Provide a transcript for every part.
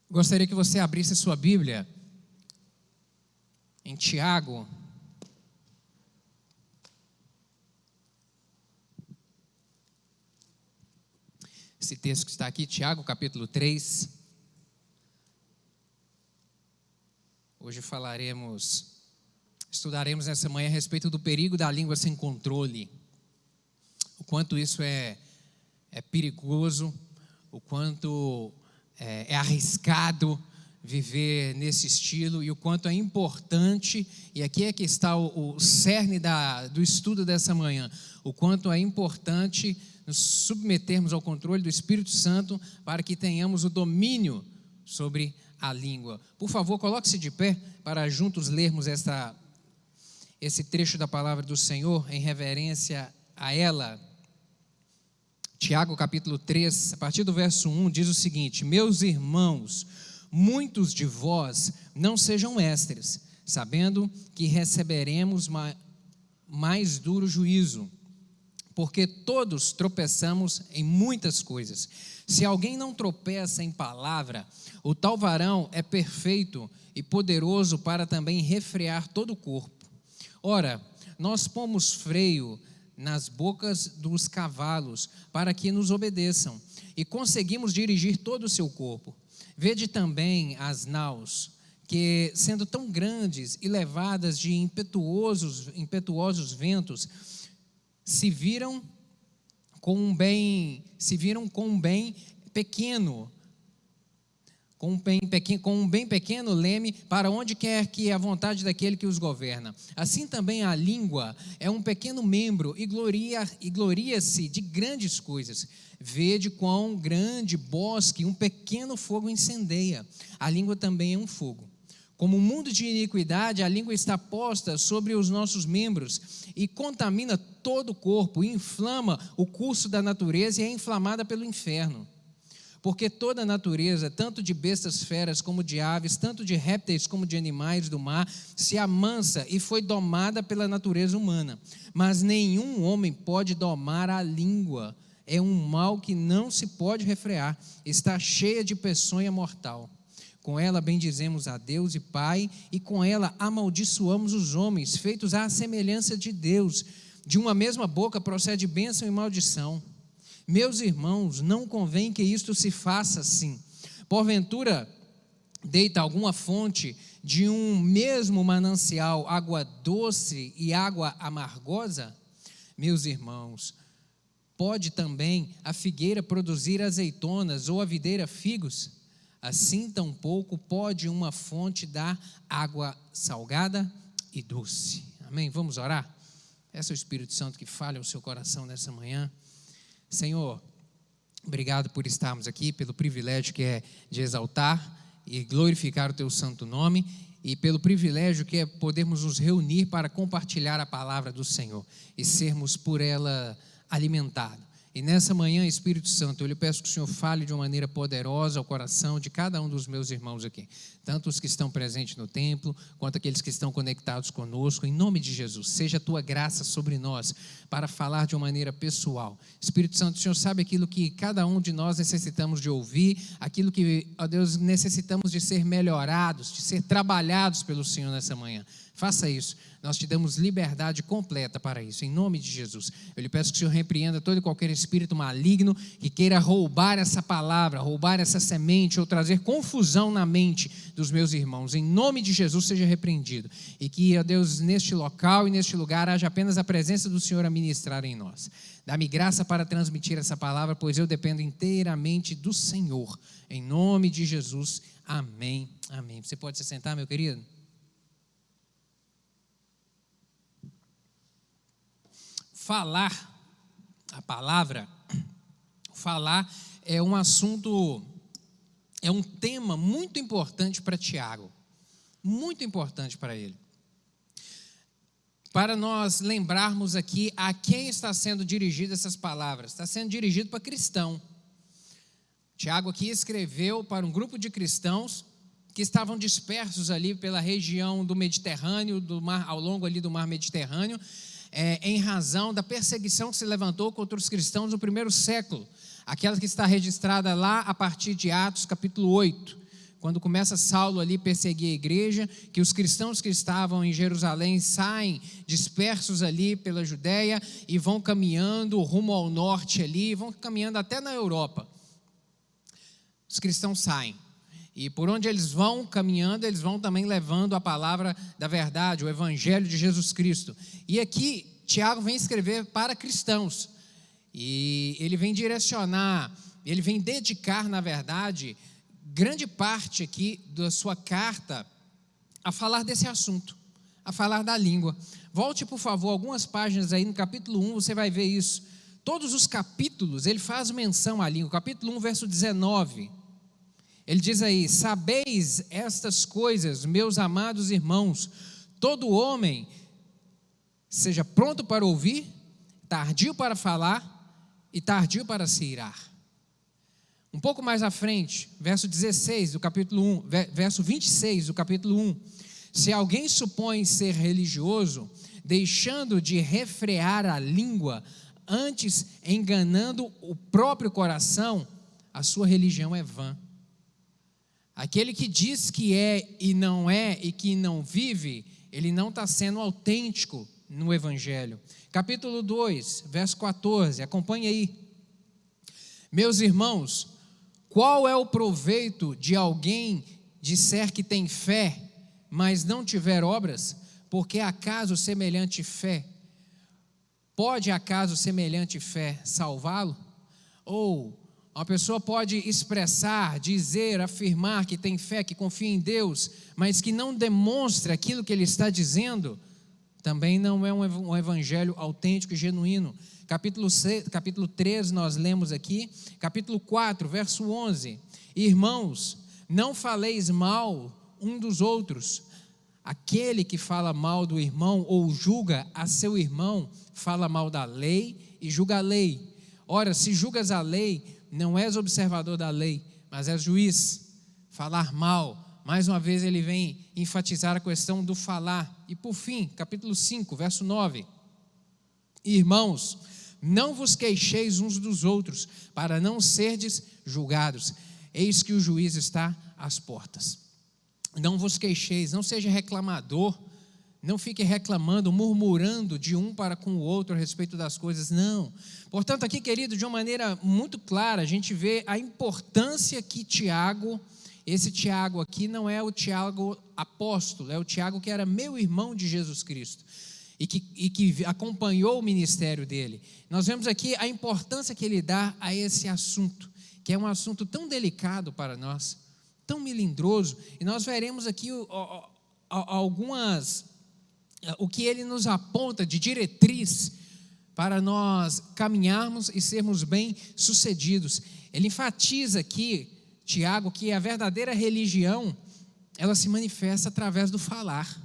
Gostaria que você abrisse sua Bíblia em Tiago. Esse texto que está aqui, Tiago, capítulo 3. Hoje estudaremos nessa manhã a respeito do perigo da língua sem controle. O quanto isso é perigoso, o quanto é arriscado viver nesse estilo e o quanto é importante, e aqui é que está o cerne do estudo dessa manhã, o quanto é importante nos submetermos ao controle do Espírito Santo para que tenhamos o domínio sobre a língua. Por favor, coloque-se de pé para juntos lermos esse trecho da palavra do Senhor em reverência a ela. Tiago capítulo 3, a partir do verso 1, diz o seguinte: Meus irmãos, muitos de vós não sejam mestres, sabendo que receberemos mais duro juízo, porque todos tropeçamos em muitas coisas. Se alguém não tropeça em palavra, o tal varão é perfeito e poderoso para também refrear todo o corpo. Ora, nós pomos freio nas bocas dos cavalos para que nos obedeçam, e conseguimos dirigir todo o seu corpo. Vede também as naus, que sendo tão grandes e levadas de impetuosos ventos, se viram com um bem pequeno leme para onde quer que a vontade daquele que os governa. Assim também a língua é um pequeno membro e gloria-se de grandes coisas. Vede quão grande bosque um pequeno fogo incendeia. A língua também é um fogo. Como um mundo de iniquidade, a língua está posta sobre os nossos membros e contamina todo o corpo, e inflama o curso da natureza e é inflamada pelo inferno. Porque toda a natureza, tanto de bestas feras como de aves, tanto de répteis como de animais do mar, se amansa e foi domada pela natureza humana. Mas nenhum homem pode domar a língua. É um mal que não se pode refrear, está cheia de peçonha mortal. Com ela bendizemos a Deus e Pai, e com ela amaldiçoamos os homens, feitos à semelhança de Deus. De uma mesma boca procede bênção e maldição. Meus irmãos, não convém que isto se faça assim. Porventura, deita alguma fonte de um mesmo manancial água doce e água amargosa? Meus irmãos, pode também a figueira produzir azeitonas ou a videira figos? Assim tampouco pode uma fonte dar água salgada e doce. Amém? Vamos orar? Peça ao Espírito Santo que fale ao seu coração nessa manhã. Senhor, obrigado por estarmos aqui, pelo privilégio que é de exaltar e glorificar o teu santo nome, e pelo privilégio que é podermos nos reunir para compartilhar a palavra do Senhor e sermos por ela alimentados. E nessa manhã, Espírito Santo, eu lhe peço que o Senhor fale de uma maneira poderosa ao coração de cada um dos meus irmãos aqui, tanto os que estão presentes no templo, quanto aqueles que estão conectados conosco, em nome de Jesus. Seja a tua graça sobre nós, para falar de uma maneira pessoal. Espírito Santo, o Senhor sabe aquilo que cada um de nós necessitamos de ouvir, aquilo que, ó Deus, necessitamos de ser melhorados, de ser trabalhados pelo Senhor nessa manhã. Faça isso, nós te damos liberdade completa para isso, em nome de Jesus. Eu lhe peço que o Senhor repreenda todo e qualquer espírito maligno que queira roubar essa palavra, roubar essa semente ou trazer confusão na mente dos meus irmãos. Em nome de Jesus seja repreendido, e que, ó Deus, neste local e neste lugar haja apenas a presença do Senhor a ministrar em nós. Dá-me graça para transmitir essa palavra, pois eu dependo inteiramente do Senhor. Em nome de Jesus, amém, amém. Você pode se sentar, meu querido? A palavra, falar é um assunto, é um tema muito importante para Tiago, muito importante para ele. Para nós lembrarmos aqui a quem está sendo dirigidas essas palavras, está sendo dirigido para cristão. Tiago aqui escreveu para um grupo de cristãos que estavam dispersos ali pela região do Mediterrâneo, do mar, ao longo ali do mar Mediterrâneo, em razão da perseguição que se levantou contra os cristãos no primeiro século, aquela que está registrada lá a partir de Atos capítulo 8, quando começa Saulo ali perseguir a igreja, que os cristãos que estavam em Jerusalém saem dispersos ali pela Judéia e vão caminhando rumo ao norte ali, vão caminhando até na Europa. Os cristãos saem. E por onde eles vão caminhando, eles vão também levando a palavra da verdade, o evangelho de Jesus Cristo. E aqui, Tiago vem escrever para cristãos. E ele vem direcionar, ele vem dedicar, na verdade, grande parte aqui da sua carta a falar desse assunto, a falar da língua. Volte, por favor, algumas páginas aí no capítulo 1, você vai ver isso. Todos os capítulos, ele faz menção à língua. Capítulo 1, verso 19, ele diz aí: sabeis estas coisas, meus amados irmãos, todo homem seja pronto para ouvir, tardio para falar e tardio para se irar. Um pouco mais à frente, verso 16 do capítulo 1, verso 26 do capítulo 1. Se alguém supõe ser religioso, deixando de refrear a língua, antes enganando o próprio coração, a sua religião é vã. Aquele que diz que é e não é e que não vive, ele não está sendo autêntico no Evangelho. Capítulo 2, verso 14, acompanhe aí. Meus irmãos, qual é o proveito de alguém disser que tem fé, mas não tiver obras? Porque acaso semelhante fé, pode acaso semelhante fé salvá-lo? Ou uma pessoa pode expressar, dizer, afirmar que tem fé, que confia em Deus, mas que não demonstra aquilo que ele está dizendo, também não é um evangelho autêntico e genuíno. Capítulo 3 nós lemos aqui, capítulo 4, verso 11. Irmãos, não faleis mal um dos outros. Aquele que fala mal do irmão ou julga a seu irmão, fala mal da lei e julga a lei. Ora, se julgas a lei, não és observador da lei, mas és juiz. Falar mal, mais uma vez ele vem enfatizar a questão do falar. E por fim, capítulo 5, verso 9. Irmãos, não vos queixeis uns dos outros, para não serdes julgados. Eis que o juiz está às portas. Não vos queixeis, não seja reclamador, não fique reclamando, murmurando de um para com o outro a respeito das coisas, não. Portanto, aqui, querido, de uma maneira muito clara, a gente vê a importância que Tiago, esse Tiago aqui não é o Tiago apóstolo, é o Tiago que era meu irmão de Jesus Cristo. E que acompanhou o ministério dele. Nós vemos aqui a importância que ele dá a esse assunto, que é um assunto tão delicado para nós, tão melindroso, e nós veremos aqui o que ele nos aponta de diretriz para nós caminharmos e sermos bem-sucedidos. Ele enfatiza aqui, Tiago, que a verdadeira religião, ela se manifesta através do falar.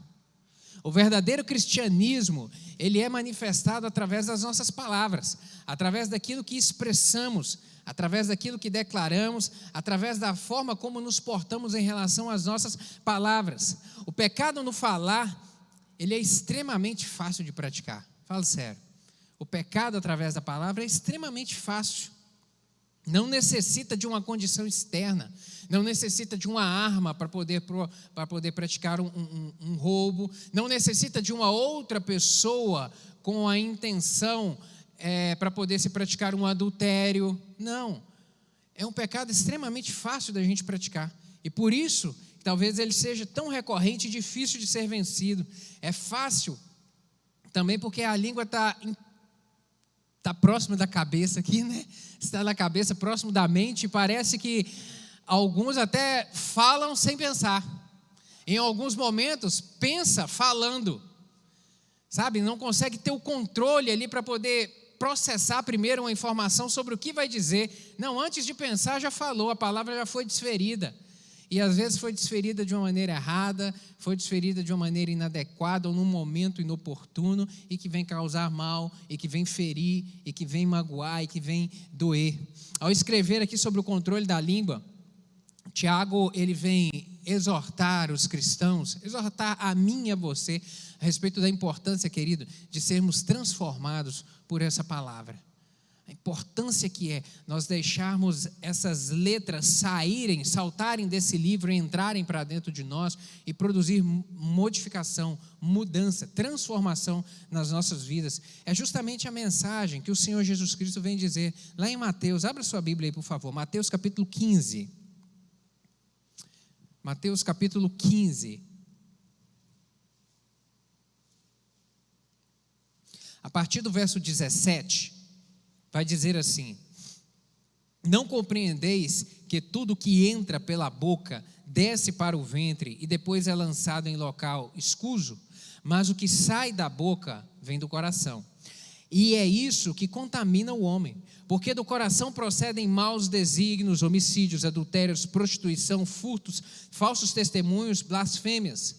O verdadeiro cristianismo, ele é manifestado através das nossas palavras, através daquilo que expressamos, através daquilo que declaramos, através da forma como nos portamos em relação às nossas palavras. O pecado no falar, ele é extremamente fácil de praticar. Fala sério. O pecado através da palavra é extremamente fácil. Não necessita de uma condição externa, não necessita de uma arma para poder praticar um roubo, não necessita de uma outra pessoa com a intenção para poder se praticar um adultério. Não, é um pecado extremamente fácil da gente praticar, e por isso, talvez ele seja tão recorrente e difícil de ser vencido. É fácil também porque a língua está próximo da cabeça aqui, né? Está na cabeça, próximo da mente, e parece que alguns até falam sem pensar. Em alguns momentos, pensa falando, sabe? Não consegue ter o controle ali para poder processar primeiro uma informação sobre o que vai dizer. Não, antes de pensar já falou, a palavra já foi desferida. E às vezes foi desferida de uma maneira errada, foi desferida de uma maneira inadequada ou num momento inoportuno, e que vem causar mal, e que vem ferir, e que vem magoar, e que vem doer. Ao escrever aqui sobre o controle da língua, Tiago, ele vem exortar os cristãos, exortar a mim e a você, a respeito da importância, querido, de sermos transformados por essa palavra. A importância que é nós deixarmos essas letras saírem, saltarem desse livro e entrarem para dentro de nós e produzir modificação, mudança, transformação nas nossas vidas. É justamente a mensagem que o Senhor Jesus Cristo vem dizer lá em Mateus. Abra sua Bíblia aí, por favor. Mateus capítulo 15. Mateus capítulo 15. A partir do verso 17, vai dizer assim: não compreendeis que tudo que entra pela boca desce para o ventre e depois é lançado em local escuso? Mas o que sai da boca vem do coração. E é isso que contamina o homem, porque do coração procedem maus desígnios, homicídios, adultérios, prostituição, furtos, falsos testemunhos, blasfêmias.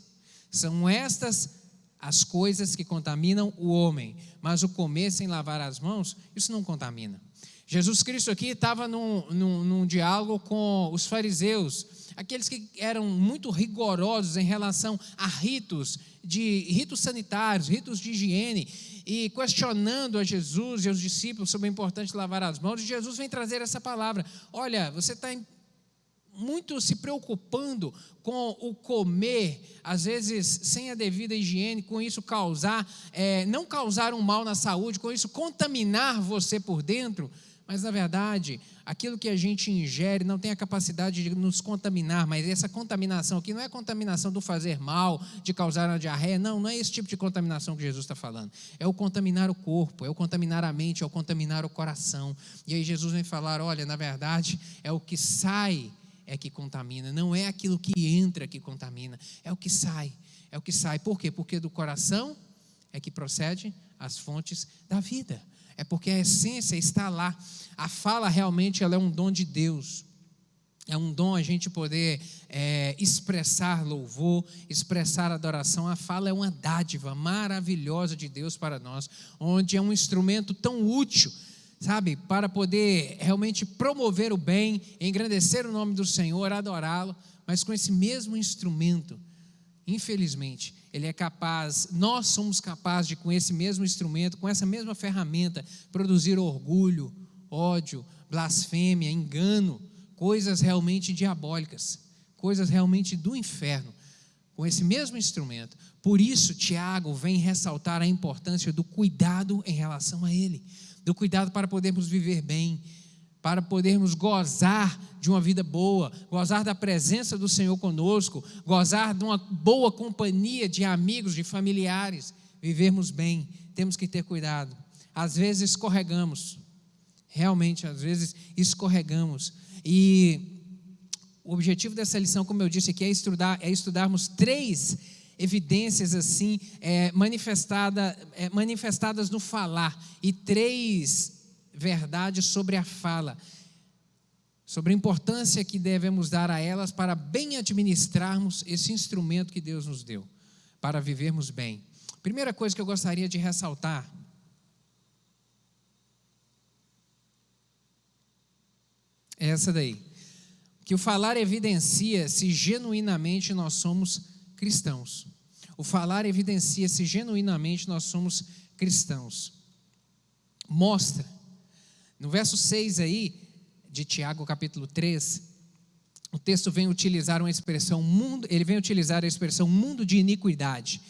São estas as coisas que contaminam o homem, mas o comer sem lavar as mãos, isso não contamina. Jesus Cristo aqui estava num diálogo com os fariseus, aqueles que eram muito rigorosos em relação a ritos sanitários, ritos de higiene, e questionando a Jesus e aos discípulos sobre a importância de lavar as mãos. E Jesus vem trazer essa palavra: olha, você está muito se preocupando com o comer, às vezes sem a devida higiene, com isso não causar um mal na saúde, com isso contaminar você por dentro. Mas na verdade, aquilo que a gente ingere não tem a capacidade de nos contaminar, mas essa contaminação aqui não é a contaminação do fazer mal, de causar uma diarreia, não é esse tipo de contaminação que Jesus está falando. É o contaminar o corpo, é o contaminar a mente, é o contaminar o coração. E aí Jesus vem falar: olha, na verdade, é o que sai que contamina, não é aquilo que entra que contamina, é o que sai. Por quê? Porque do coração é que procede as fontes da vida, é porque a essência está lá. A fala realmente ela é um dom de Deus, é um dom a gente poder expressar louvor, expressar adoração. A fala é uma dádiva maravilhosa de Deus para nós, onde é um instrumento tão útil, sabe, para poder realmente promover o bem, engrandecer o nome do Senhor, adorá-lo. Mas com esse mesmo instrumento, infelizmente, nós somos capazes de, com esse mesmo instrumento, com essa mesma ferramenta, produzir orgulho, ódio, blasfêmia, engano, coisas realmente diabólicas, coisas realmente do inferno, com esse mesmo instrumento. Por isso, Tiago vem ressaltar a importância do cuidado em relação a ele, do cuidado para podermos viver bem, para podermos gozar de uma vida boa, gozar da presença do Senhor conosco, gozar de uma boa companhia de amigos, de familiares, vivermos bem. Temos que ter cuidado. Às vezes escorregamos, realmente, às vezes escorregamos. E o objetivo dessa lição, como eu disse aqui, é estudarmos 3 evidências assim, manifestadas no falar, e 3 verdades sobre a fala, sobre a importância que devemos dar a elas para bem administrarmos esse instrumento que Deus nos deu, para vivermos bem. Primeira coisa que eu gostaria de ressaltar é essa daí, que o falar evidencia se genuinamente nós somos cristãos. O falar evidencia se genuinamente nós somos cristãos. Mostra, no verso 6 aí, de Tiago capítulo 3, o texto vem utilizar a expressão mundo de iniquidade,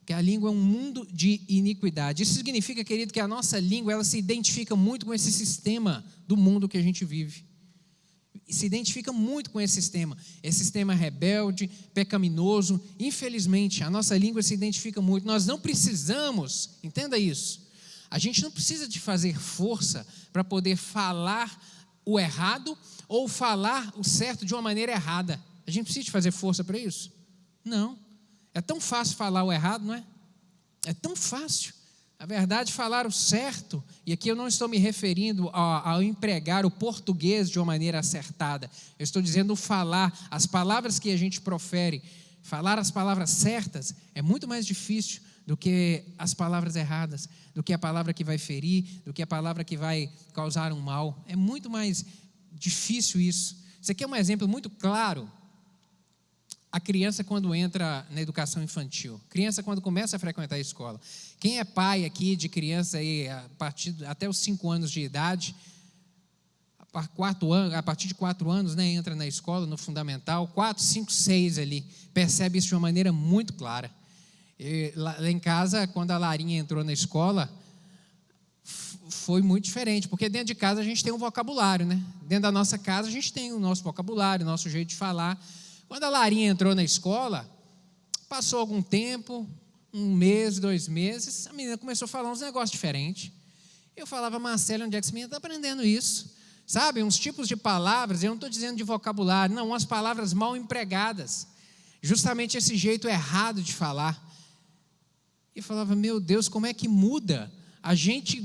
que a língua é um mundo de iniquidade. Isso significa, querido, que a nossa língua, ela se identifica muito com esse sistema do mundo que a gente vive. Se identifica muito com esse sistema rebelde, pecaminoso. Infelizmente, a nossa língua se identifica muito. Nós não precisamos, entenda isso, a gente não precisa de fazer força para poder falar o errado ou falar o certo de uma maneira errada. A gente precisa de fazer força para isso? Não. É tão fácil falar o errado, não é? É tão fácil. Na verdade, falar o certo, e aqui eu não estou me referindo ao empregar o português de uma maneira acertada, eu estou dizendo falar, as palavras que a gente profere, falar as palavras certas é muito mais difícil do que as palavras erradas, do que a palavra que vai ferir, do que a palavra que vai causar um mal. É muito mais difícil isso. Isso aqui é um exemplo muito claro. a criança quando entra na educação infantil, criança quando começa a frequentar a escola. Quem é pai aqui de criança aí, até os 5 anos de idade, a partir de 4 anos, né, entra na escola, no fundamental, 4, 5, 6 ali, percebe isso de uma maneira muito clara. Lá em casa, quando a Larinha entrou na escola, foi muito diferente, porque dentro de casa a gente tem um vocabulário, né? Dentro da nossa casa a gente tem o nosso vocabulário, o nosso jeito de falar. Quando a Larinha entrou na escola, passou algum tempo, 1 mês, 2 meses, a menina começou a falar uns negócios diferentes. Eu falava, Marcelo, onde é que essa menina está aprendendo isso? Sabe, uns tipos de palavras, eu não estou dizendo de vocabulário, não, umas palavras mal empregadas, justamente esse jeito errado de falar. E eu falava, meu Deus, como é que muda? A gente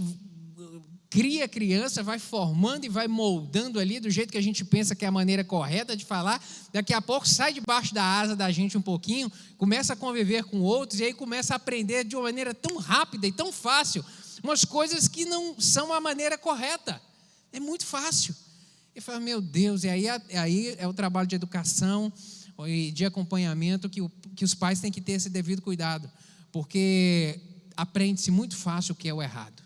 cria a criança, vai formando e vai moldando ali do jeito que a gente pensa que é a maneira correta de falar, daqui a pouco sai debaixo da asa da gente um pouquinho, começa a conviver com outros e aí começa a aprender de uma maneira tão rápida e tão fácil, umas coisas que não são a maneira correta, é muito fácil. Eu falo, meu Deus, e aí é o trabalho de educação e de acompanhamento que os pais têm que ter esse devido cuidado, porque aprende-se muito fácil o que é o errado.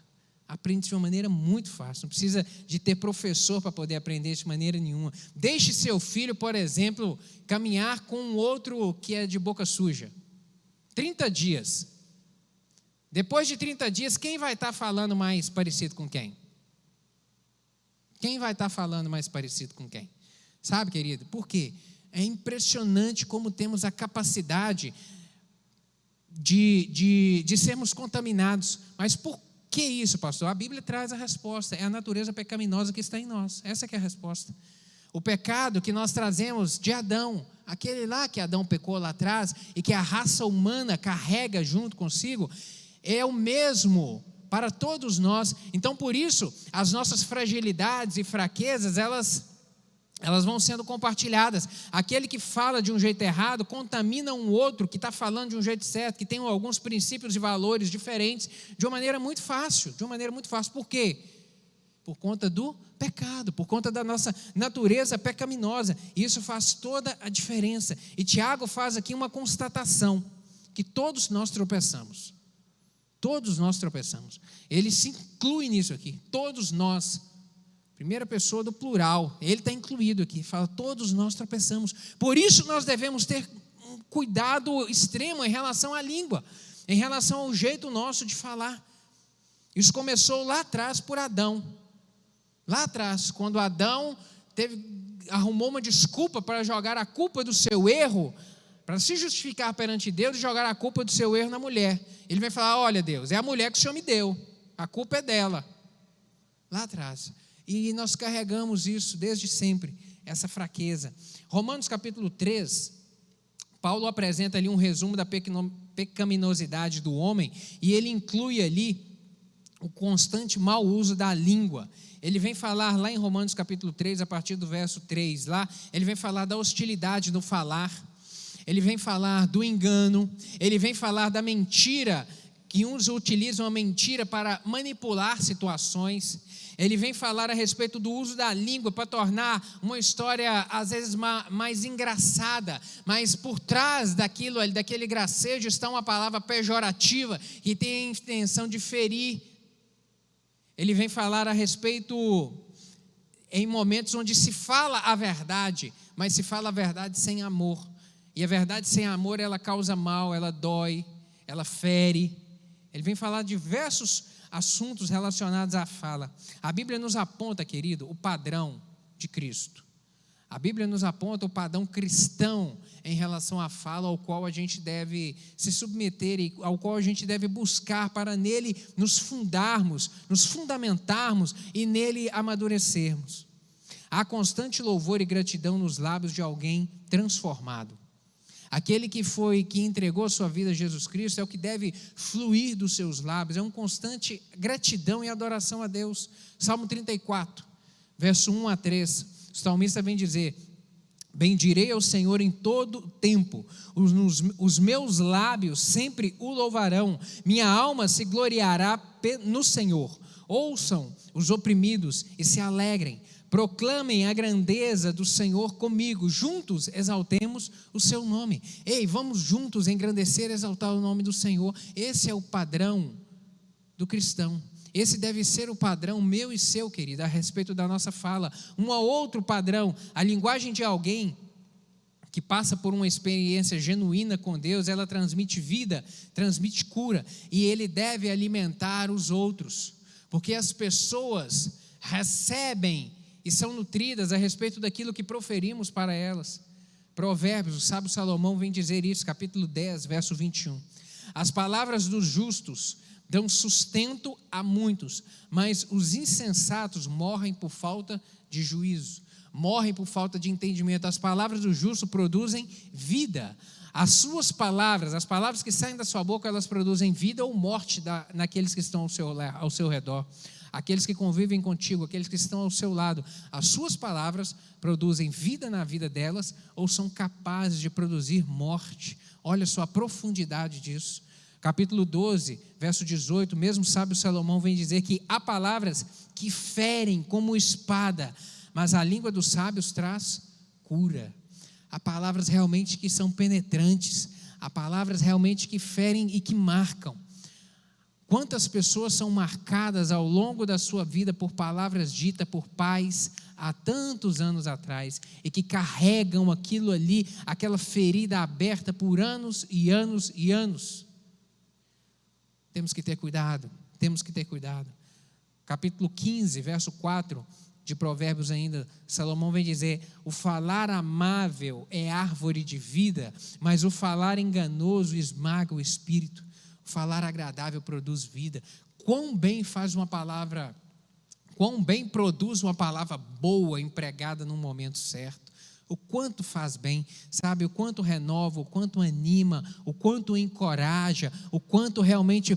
Aprende-se de uma maneira muito fácil, não precisa de ter professor para poder aprender de maneira nenhuma. Deixe seu filho, por exemplo, caminhar com um outro que é de boca suja. 30 dias. Depois de 30 dias, quem vai estar falando mais parecido com quem? Quem vai estar falando mais parecido com quem? Sabe, querido? Por quê? É impressionante como temos a capacidade de sermos contaminados. Mas por que isso, pastor? A Bíblia traz a resposta, é a natureza pecaminosa que está em nós, essa que é a resposta. O pecado que nós trazemos de Adão, aquele lá que Adão pecou lá atrás, e que a raça humana carrega junto consigo, é o mesmo para todos nós. Então, por isso, as nossas fragilidades e fraquezas, elas vão sendo compartilhadas. Aquele que fala de um jeito errado contamina um outro que está falando de um jeito certo, que tem alguns princípios e valores diferentes, de uma maneira muito fácil. Por quê? Por conta do pecado, por conta da nossa natureza pecaminosa. Isso faz toda a diferença. E Tiago faz aqui uma constatação, que todos nós tropeçamos. Todos nós tropeçamos. Ele se inclui nisso aqui, todos nós. Primeira pessoa do plural, ele está incluído aqui, fala, todos nós tropeçamos. Por isso nós devemos ter um cuidado extremo em relação à língua, em relação ao jeito nosso de falar. Isso começou lá atrás por Adão. Lá atrás, quando Adão arrumou uma desculpa para jogar a culpa do seu erro, para se justificar perante Deus e jogar a culpa do seu erro na mulher. Ele vai falar, olha Deus, é a mulher que o Senhor me deu, a culpa é dela. Lá atrás. E nós carregamos isso desde sempre, essa fraqueza. Romanos capítulo 3, Paulo apresenta ali um resumo da pecaminosidade do homem, e ele inclui ali o constante mau uso da língua. Ele vem falar lá em Romanos capítulo 3, a partir do verso 3, lá, ele vem falar da hostilidade no falar, ele vem falar do engano, ele vem falar da mentira, que uns utilizam a mentira para manipular situações. Ele vem falar a respeito do uso da língua para tornar uma história às vezes mais engraçada, mas por trás daquele gracejo está uma palavra pejorativa que tem a intenção de ferir. Ele vem falar a respeito em momentos onde se fala a verdade, mas se fala a verdade sem amor. E a verdade sem amor, ela causa mal, ela dói, ela fere. Ele vem falar diversos assuntos relacionados à fala. A Bíblia nos aponta, querido, o padrão de Cristo. A Bíblia nos aponta o padrão cristão em relação à fala, ao qual a gente deve se submeter e ao qual a gente deve buscar para nele nos fundarmos, nos fundamentarmos e nele amadurecermos. Há constante louvor e gratidão nos lábios de alguém transformado. Aquele que entregou a sua vida a Jesus Cristo é o que deve fluir dos seus lábios, é uma constante gratidão e adoração a Deus. Salmo 34, verso 1 a 3, o salmista vem dizer: bendirei ao Senhor em todo tempo, os meus lábios sempre o louvarão, minha alma se gloriará no Senhor. Ouçam os oprimidos e se alegrem, proclamem a grandeza do Senhor comigo, juntos exaltemos o seu nome. Ei, vamos juntos engrandecer e exaltar o nome do Senhor. Esse é o padrão do cristão. Esse deve ser o padrão meu e seu, querido, a respeito da nossa fala. Um outro padrão, a linguagem de alguém que passa por uma experiência genuína com Deus, ela transmite vida, transmite cura, e ele deve alimentar os outros, porque as pessoas recebem e são nutridas a respeito daquilo que proferimos para elas. Provérbios, o sábio Salomão vem dizer isso, capítulo 10, verso 21. As palavras dos justos dão sustento a muitos, mas os insensatos morrem por falta de juízo. Morrem por falta de entendimento. As palavras do justo produzem vida. As suas palavras, as palavras que saem da sua boca, elas produzem vida ou morte naqueles que estão ao seu redor. Aqueles que convivem contigo, aqueles que estão ao seu lado. As suas palavras produzem vida na vida delas ou são capazes de produzir morte. Olha só a profundidade disso. Capítulo 12, verso 18, mesmo sábio Salomão vem dizer que há palavras que ferem como espada, mas a língua dos sábios traz cura. Há palavras realmente que são penetrantes, há palavras realmente que ferem e que marcam. Quantas pessoas são marcadas ao longo da sua vida por palavras ditas por pais há tantos anos atrás e que carregam aquilo ali, aquela ferida aberta por anos e anos e anos. Temos que ter cuidado, temos que ter cuidado. Capítulo 15, verso 4 de Provérbios ainda, Salomão vem dizer: o falar amável é árvore de vida, mas o falar enganoso esmaga o espírito. O falar agradável produz vida. Quão bem produz uma palavra boa empregada no momento certo. O quanto faz bem, sabe? O quanto renova, o quanto anima, o quanto encoraja, o quanto realmente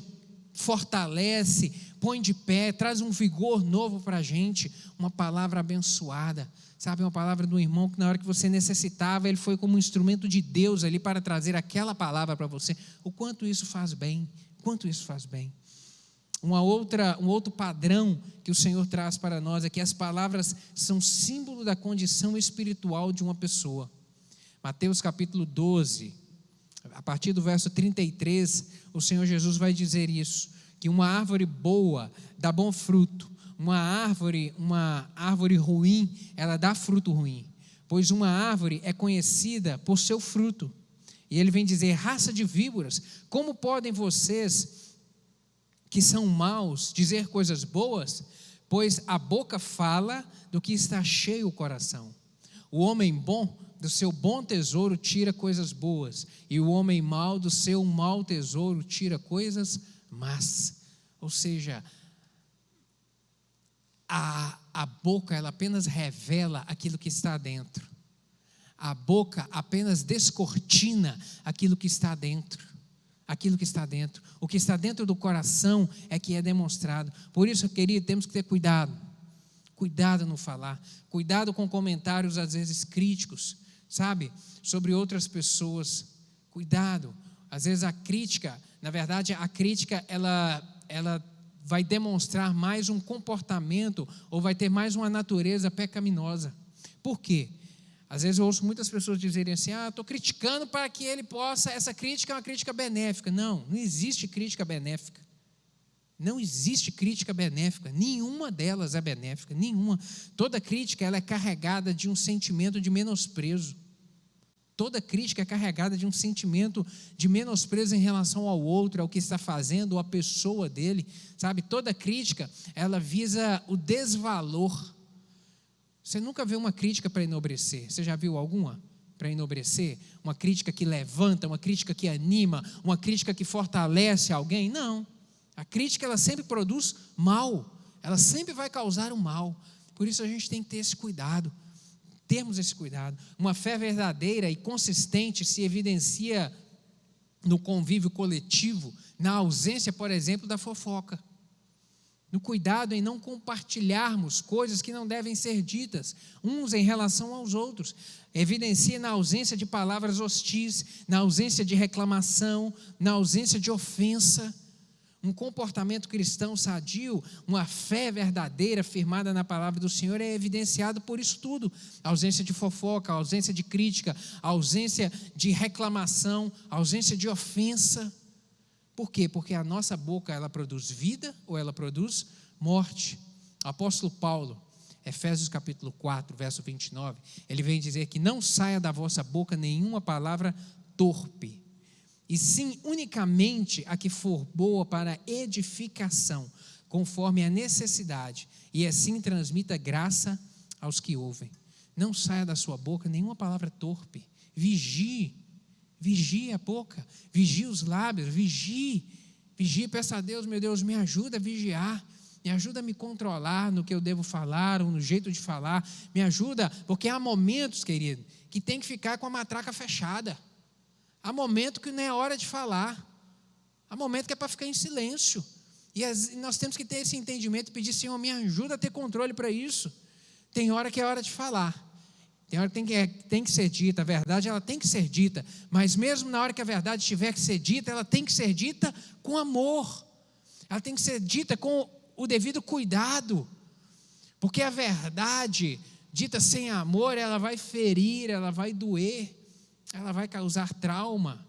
fortalece, põe de pé, traz um vigor novo para a gente. Uma palavra abençoada, sabe? Uma palavra do irmão que na hora que você necessitava, ele foi como um instrumento de Deus ali para trazer aquela palavra para você. O quanto isso faz bem, quanto isso faz bem. Um outro padrão que o Senhor traz para nós é que as palavras são símbolo da condição espiritual de uma pessoa. Mateus capítulo 12, a partir do verso 33, o Senhor Jesus vai dizer isso, que uma árvore boa dá bom fruto, uma árvore ruim, ela dá fruto ruim, pois uma árvore é conhecida por seu fruto. E ele vem dizer: raça de víboras, como podem vocês que são maus dizer coisas boas? Pois a boca fala do que está cheio o coração. O homem bom do seu bom tesouro tira coisas boas, e o homem mau do seu mau tesouro tira coisas más. Ou seja, a boca ela apenas revela aquilo que está dentro. A boca apenas descortina aquilo que está dentro. Aquilo que está dentro. O que está dentro do coração é que é demonstrado. Por isso, querido, temos que ter cuidado. Cuidado no falar. Cuidado com comentários às vezes críticos, sabe? Sobre outras pessoas. Cuidado. Às vezes a crítica, na verdade, a crítica ela vai demonstrar mais um comportamento ou vai ter mais uma natureza pecaminosa. Por quê? Às vezes eu ouço muitas pessoas dizerem assim: estou criticando para que ele possa, essa crítica é uma crítica benéfica. Não existe crítica benéfica. Não existe crítica benéfica, nenhuma delas é benéfica, nenhuma. Toda crítica ela é carregada de um sentimento de menosprezo. Toda crítica é carregada de um sentimento de menosprezo em relação ao outro, ao que está fazendo, ou à pessoa dele, sabe? Toda crítica, ela visa o desvalor. Você nunca viu uma crítica para enobrecer? Você já viu alguma para enobrecer? Uma crítica que levanta, uma crítica que anima, uma crítica que fortalece alguém? Não. A crítica, ela sempre produz mal. Ela sempre vai causar o mal. Por isso a gente tem que ter esse cuidado. Termos esse cuidado. Uma fé verdadeira e consistente se evidencia no convívio coletivo, na ausência, por exemplo, da fofoca. No cuidado em não compartilharmos coisas que não devem ser ditas, uns em relação aos outros. Evidencia na ausência de palavras hostis, na ausência de reclamação, na ausência de ofensa. Um comportamento cristão sadio, uma fé verdadeira, firmada na palavra do Senhor, é evidenciado por isso tudo: a ausência de fofoca, a ausência de crítica, a ausência de reclamação, a ausência de ofensa. Por quê? Porque a nossa boca, ela produz vida ou ela produz morte. O apóstolo Paulo, Efésios capítulo 4, verso 29, ele vem dizer que não saia da vossa boca nenhuma palavra torpe, e sim unicamente a que for boa para edificação, conforme a necessidade, e assim transmita graça aos que ouvem. Não saia da sua boca nenhuma palavra torpe. Vigie a boca, vigie os lábios, vigie, peça a Deus: meu Deus, me ajuda a vigiar, me ajuda a me controlar no que eu devo falar, ou no jeito de falar, me ajuda, porque há momentos, querido, que tem que ficar com a matraca fechada. Há momento que não é hora de falar, há momento que é para ficar em silêncio, e nós temos que ter esse entendimento e pedir: Senhor, me ajuda a ter controle para isso. Tem hora que é hora de falar, tem hora que tem que ser dita, a verdade ela tem que ser dita, mas mesmo na hora que a verdade tiver que ser dita, ela tem que ser dita com amor, ela tem que ser dita com o devido cuidado, porque a verdade dita sem amor, ela vai ferir, ela vai doer, ela vai causar trauma.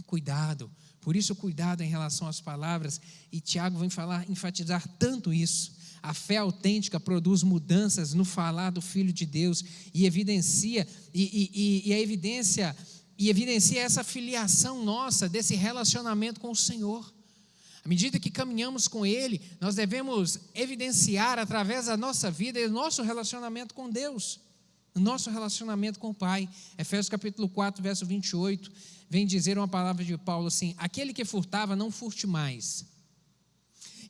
Cuidado, por isso cuidado em relação às palavras, e Tiago vem enfatizar tanto isso. A fé autêntica produz mudanças no falar do Filho de Deus e evidencia essa filiação nossa, desse relacionamento com o Senhor. À medida que caminhamos com Ele, nós devemos evidenciar através da nossa vida o nosso relacionamento com Deus, o nosso relacionamento com o Pai. Efésios capítulo 4, verso 28, vem dizer uma palavra de Paulo assim: aquele que furtava, não furte mais.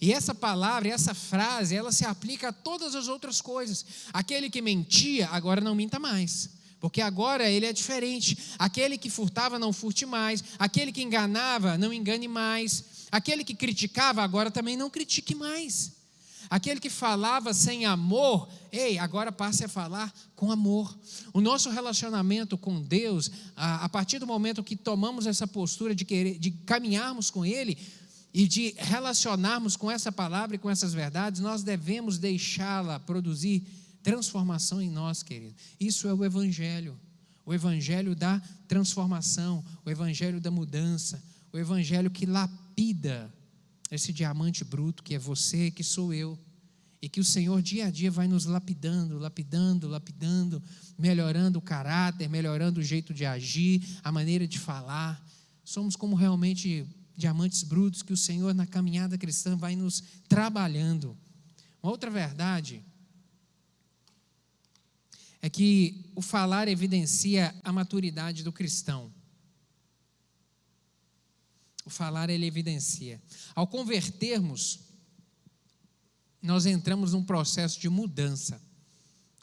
E essa palavra, essa frase, ela se aplica a todas as outras coisas. Aquele que mentia, agora não minta mais, porque agora ele é diferente. Aquele que furtava, não furte mais. Aquele que enganava, não engane mais. Aquele que criticava, agora também não critique mais. Aquele que falava sem amor, agora passe a falar com amor. O nosso relacionamento com Deus, a partir do momento que tomamos essa postura de caminharmos com Ele e de relacionarmos com essa palavra e com essas verdades, nós devemos deixá-la produzir transformação em nós, querido. Isso é o Evangelho da transformação, o Evangelho da mudança, o Evangelho que lapida esse diamante bruto que é você, que sou eu, e que o Senhor dia a dia vai nos lapidando, melhorando o caráter, melhorando o jeito de agir, a maneira de falar. Somos como realmente diamantes brutos que o Senhor na caminhada cristã vai nos trabalhando. Uma outra verdade é que o falar evidencia a maturidade do cristão. O falar, ele evidencia. Ao convertermos, nós entramos num processo de mudança.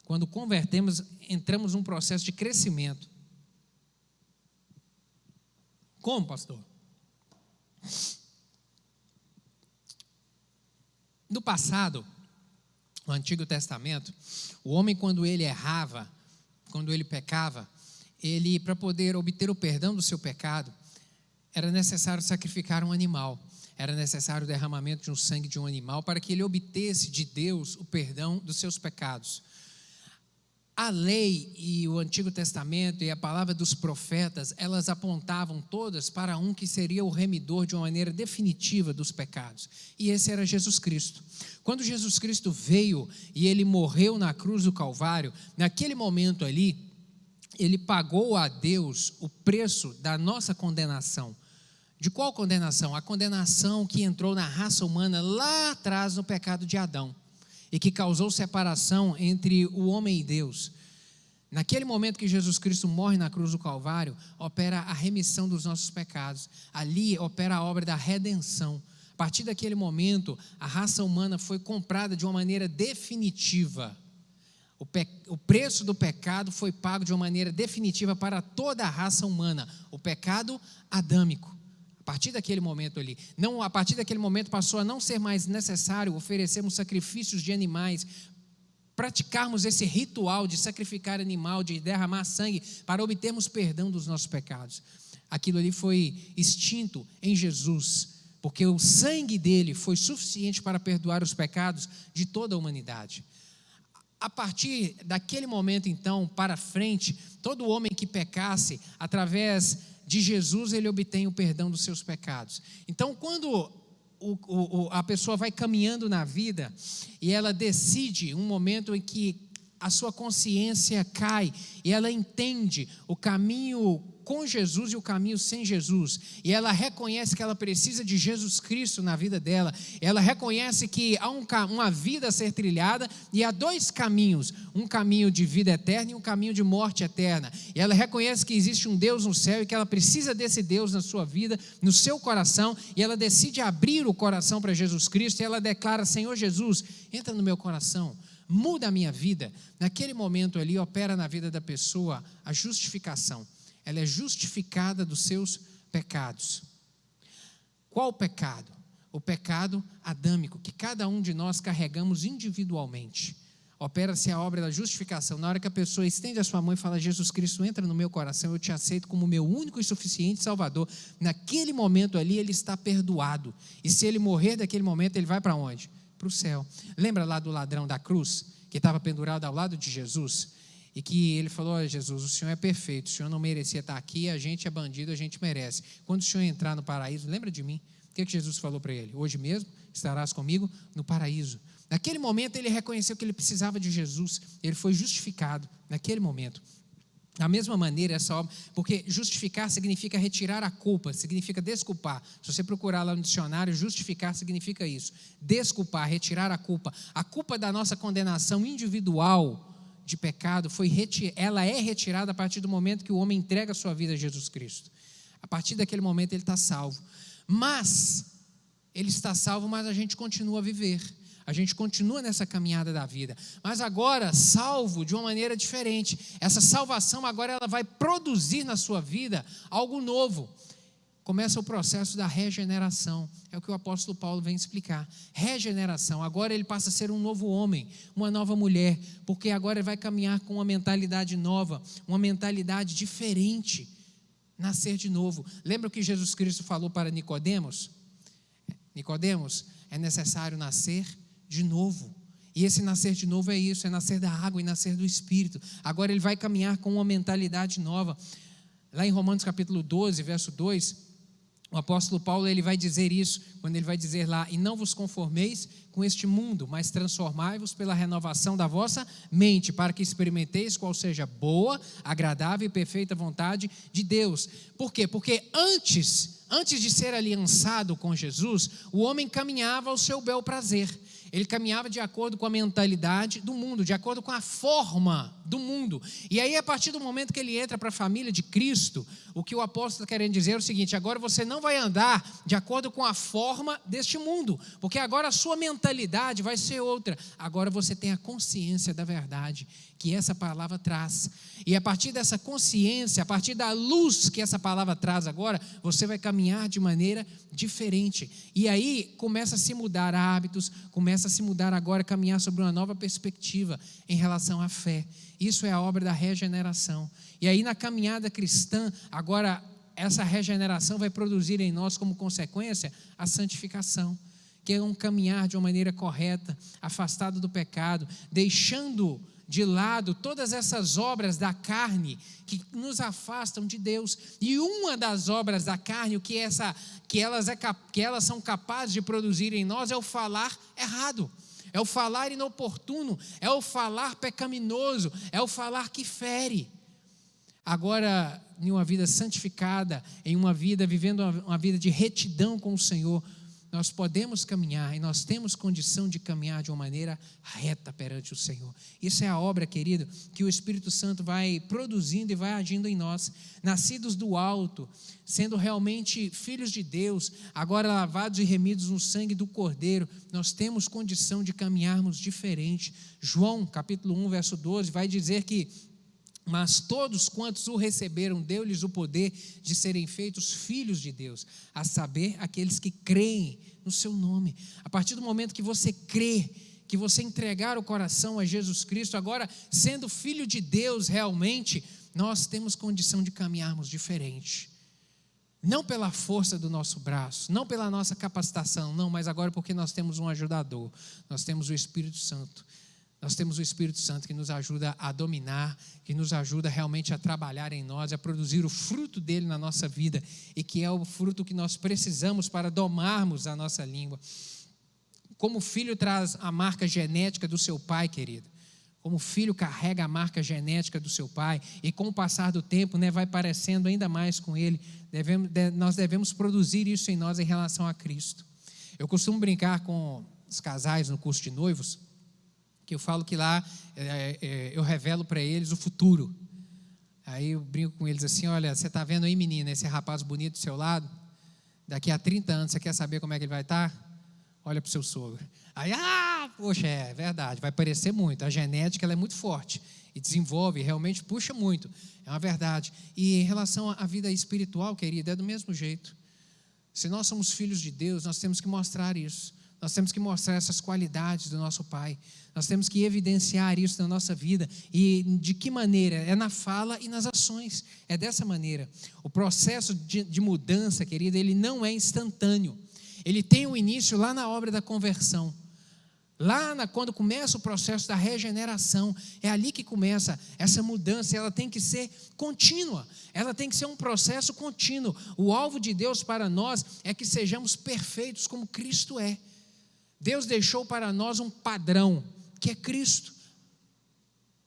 Quando convertemos, entramos num processo de crescimento. Como, pastor? No passado, no Antigo Testamento, o homem, quando ele errava, quando ele pecava, para poder obter o perdão do seu pecado, era necessário sacrificar um animal, era necessário o derramamento de um sangue de um animal para que ele obtesse de Deus o perdão dos seus pecados. A lei e o Antigo Testamento e a palavra dos profetas, elas apontavam todas para um que seria o remidor de uma maneira definitiva dos pecados, e esse era Jesus Cristo. Quando Jesus Cristo veio e ele morreu na cruz do Calvário, naquele momento ali, ele pagou a Deus o preço da nossa condenação. De qual condenação? A condenação que entrou na raça humana lá atrás no pecado de Adão e que causou separação entre o homem e Deus. Naquele momento que Jesus Cristo morre na cruz do Calvário, opera a remissão dos nossos pecados. Ali opera a obra da redenção. A partir daquele momento, a raça humana foi comprada de uma maneira definitiva. O preço do pecado foi pago de uma maneira definitiva para toda a raça humana, o pecado adâmico. A partir daquele momento ali, a partir daquele momento passou a não ser mais necessário oferecermos sacrifícios de animais, praticarmos esse ritual de sacrificar animal, de derramar sangue, para obtermos perdão dos nossos pecados. Aquilo ali foi extinto em Jesus, porque o sangue dele foi suficiente para perdoar os pecados de toda a humanidade. A partir daquele momento, então, para frente, todo homem que pecasse, através de Jesus, ele obtém o perdão dos seus pecados. Então, quando a pessoa vai caminhando na vida e ela decide um momento em que a sua consciência cai e ela entende o caminho com Jesus e o caminho sem Jesus, e ela reconhece que ela precisa de Jesus Cristo na vida dela, ela reconhece que há uma vida a ser trilhada e há dois caminhos, um caminho de vida eterna e um caminho de morte eterna, e ela reconhece que existe um Deus no céu e que ela precisa desse Deus na sua vida, no seu coração, e ela decide abrir o coração para Jesus Cristo, e ela declara: Senhor Jesus, entra no meu coração, muda a minha vida. Naquele momento ali opera na vida da pessoa a justificação. Ela é justificada dos seus pecados. Qual pecado? O pecado adâmico, que cada um de nós carregamos individualmente. Opera-se a obra da justificação. Na hora que a pessoa estende a sua mão e fala: Jesus Cristo, entra no meu coração, eu te aceito como meu único e suficiente Salvador. Naquele momento ali ele está perdoado. E se ele morrer daquele momento, ele vai para onde? Para o céu. Lembra lá do ladrão da cruz, que estava pendurado ao lado de Jesus? E que ele falou: olha, Jesus, o Senhor é perfeito, o Senhor não merecia estar aqui, a gente é bandido, a gente merece. Quando o Senhor entrar no paraíso, lembra de mim? O que Jesus falou para ele? Hoje mesmo estarás comigo no paraíso. Naquele momento ele reconheceu que ele precisava de Jesus, ele foi justificado naquele momento. Da mesma maneira, essa obra, porque justificar significa retirar a culpa, significa desculpar. Se você procurar lá no dicionário, justificar significa isso: desculpar, retirar a culpa. A culpa da nossa condenação individual de pecado ela é retirada a partir do momento que o homem entrega a sua vida a Jesus Cristo. A partir daquele momento ele está salvo. Mas ele está salvo, mas a gente continua a viver. A gente continua nessa caminhada da vida, mas agora salvo de uma maneira diferente. Essa salvação agora ela vai produzir na sua vida algo novo. Começa o processo da regeneração, é o que o apóstolo Paulo vem explicar. Regeneração, agora ele passa a ser um novo homem, uma nova mulher, porque agora ele vai caminhar com uma mentalidade nova, uma mentalidade diferente, nascer de novo. Lembra o que Jesus Cristo falou para Nicodemos? Nicodemos, é necessário nascer de novo. E esse nascer de novo é isso, é nascer da água e nascer do Espírito. Agora ele vai caminhar com uma mentalidade nova. Lá em Romanos capítulo 12, verso 2, o apóstolo Paulo ele vai dizer isso, quando ele vai dizer lá: e não vos conformeis com este mundo, mas transformai-vos pela renovação da vossa mente, para que experimenteis qual seja boa, agradável e perfeita vontade de Deus. Por quê? Porque antes de ser aliançado com Jesus, o homem caminhava ao seu bel prazer. Ele caminhava de acordo com a mentalidade do mundo, de acordo com a forma do mundo. E aí, a partir do momento que ele entra para a família de Cristo, o que o apóstolo está querendo dizer é o seguinte: agora você não vai andar de acordo com a forma deste mundo, porque agora a sua mentalidade vai ser outra. Agora você tem a consciência da verdade que essa palavra traz. E a partir dessa consciência, a partir da luz que essa palavra traz agora, você vai caminhar de maneira diferente. E aí começa a se mudar hábitos, começa a se mudar agora, caminhar sobre uma nova perspectiva em relação à fé. Isso é a obra da regeneração. E aí na caminhada cristã, agora essa regeneração vai produzir em nós como consequência a santificação, que é um caminhar de uma maneira correta, afastado do pecado, deixando de lado todas essas obras da carne que nos afastam de Deus. E uma das obras da carne, o que elas são capazes de produzir em nós, é o falar errado, é o falar inoportuno, é o falar pecaminoso, é o falar que fere. Agora, em uma vida santificada, em uma vida vivendo uma vida de retidão com o Senhor, nós podemos caminhar e nós temos condição de caminhar de uma maneira reta perante o Senhor. Isso é a obra, querido, que o Espírito Santo vai produzindo e vai agindo em nós, nascidos do alto, sendo realmente filhos de Deus, agora lavados e remidos no sangue do Cordeiro. Nós temos condição de caminharmos diferente. João capítulo 1, verso 12 vai dizer que: mas todos quantos o receberam, deu-lhes o poder de serem feitos filhos de Deus, a saber, aqueles que creem no seu nome. A partir do momento que você crê, que você entregar o coração a Jesus Cristo, agora sendo filho de Deus realmente, nós temos condição de caminharmos diferente. Não pela força do nosso braço, não pela nossa capacitação, não, mas agora porque nós temos um ajudador, nós temos o Espírito Santo. Nós temos o Espírito Santo que nos ajuda a dominar, que nos ajuda realmente a trabalhar em nós, a produzir o fruto dele na nossa vida, e que é o fruto que nós precisamos para domarmos a nossa língua. Como o filho traz a marca genética do seu pai, querido, como o filho carrega a marca genética do seu pai, e com o passar do tempo, vai parecendo ainda mais com ele, nós devemos produzir isso em nós em relação a Cristo. Eu costumo brincar com os casais no curso de noivos, que eu falo que lá eu revelo para eles o futuro. Aí eu brinco com eles assim: olha, você está vendo aí, menina, esse rapaz bonito do seu lado? Daqui a 30 anos, você quer saber como é que ele vai estar? Olha para o seu sogro. Aí, poxa, é verdade, vai parecer muito. A genética ela é muito forte e desenvolve, realmente puxa muito. É uma verdade. E em relação à vida espiritual, querida, é do mesmo jeito. Se nós somos filhos de Deus, nós temos que mostrar isso. Nós temos que mostrar essas qualidades do nosso Pai. Nós temos que evidenciar isso na nossa vida. E de que maneira? É na fala e nas ações. É dessa maneira. O processo de mudança, querida, ele não é instantâneo. Ele tem o início lá na obra da conversão. Quando começa o processo da regeneração, é ali que começa essa mudança. Ela tem que ser contínua, ela tem que ser um processo contínuo. O alvo de Deus para nós é que sejamos perfeitos como Cristo é. Deus deixou para nós um padrão, que é Cristo.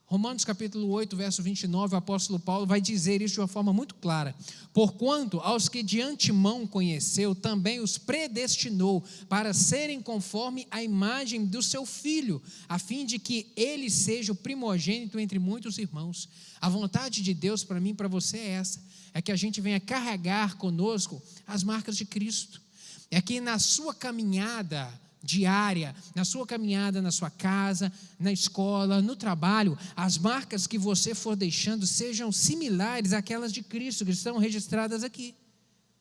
Romanos capítulo 8, verso 29, o apóstolo Paulo vai dizer isso de uma forma muito clara. Porquanto aos que de antemão conheceu, também os predestinou para serem conforme a imagem do seu Filho, a fim de que ele seja o primogênito entre muitos irmãos. A vontade de Deus para mim e para você é essa, é que a gente venha carregar conosco as marcas de Cristo. É que na sua caminhada diária, na sua caminhada na sua casa, na escola, no trabalho, as marcas que você for deixando sejam similares àquelas de Cristo que estão registradas aqui.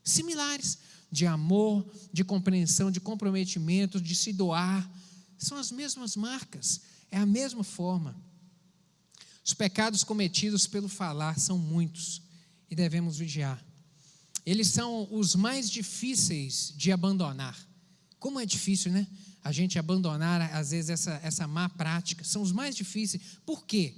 Similares, de amor, de compreensão, de comprometimento, de se doar. São as mesmas marcas, é a mesma forma. Os pecados cometidos pelo falar são muitos e devemos vigiar. Eles são os mais difíceis de abandonar. Como é difícil, né? A gente abandonar, às vezes, essa má prática. São os mais difíceis. Por quê?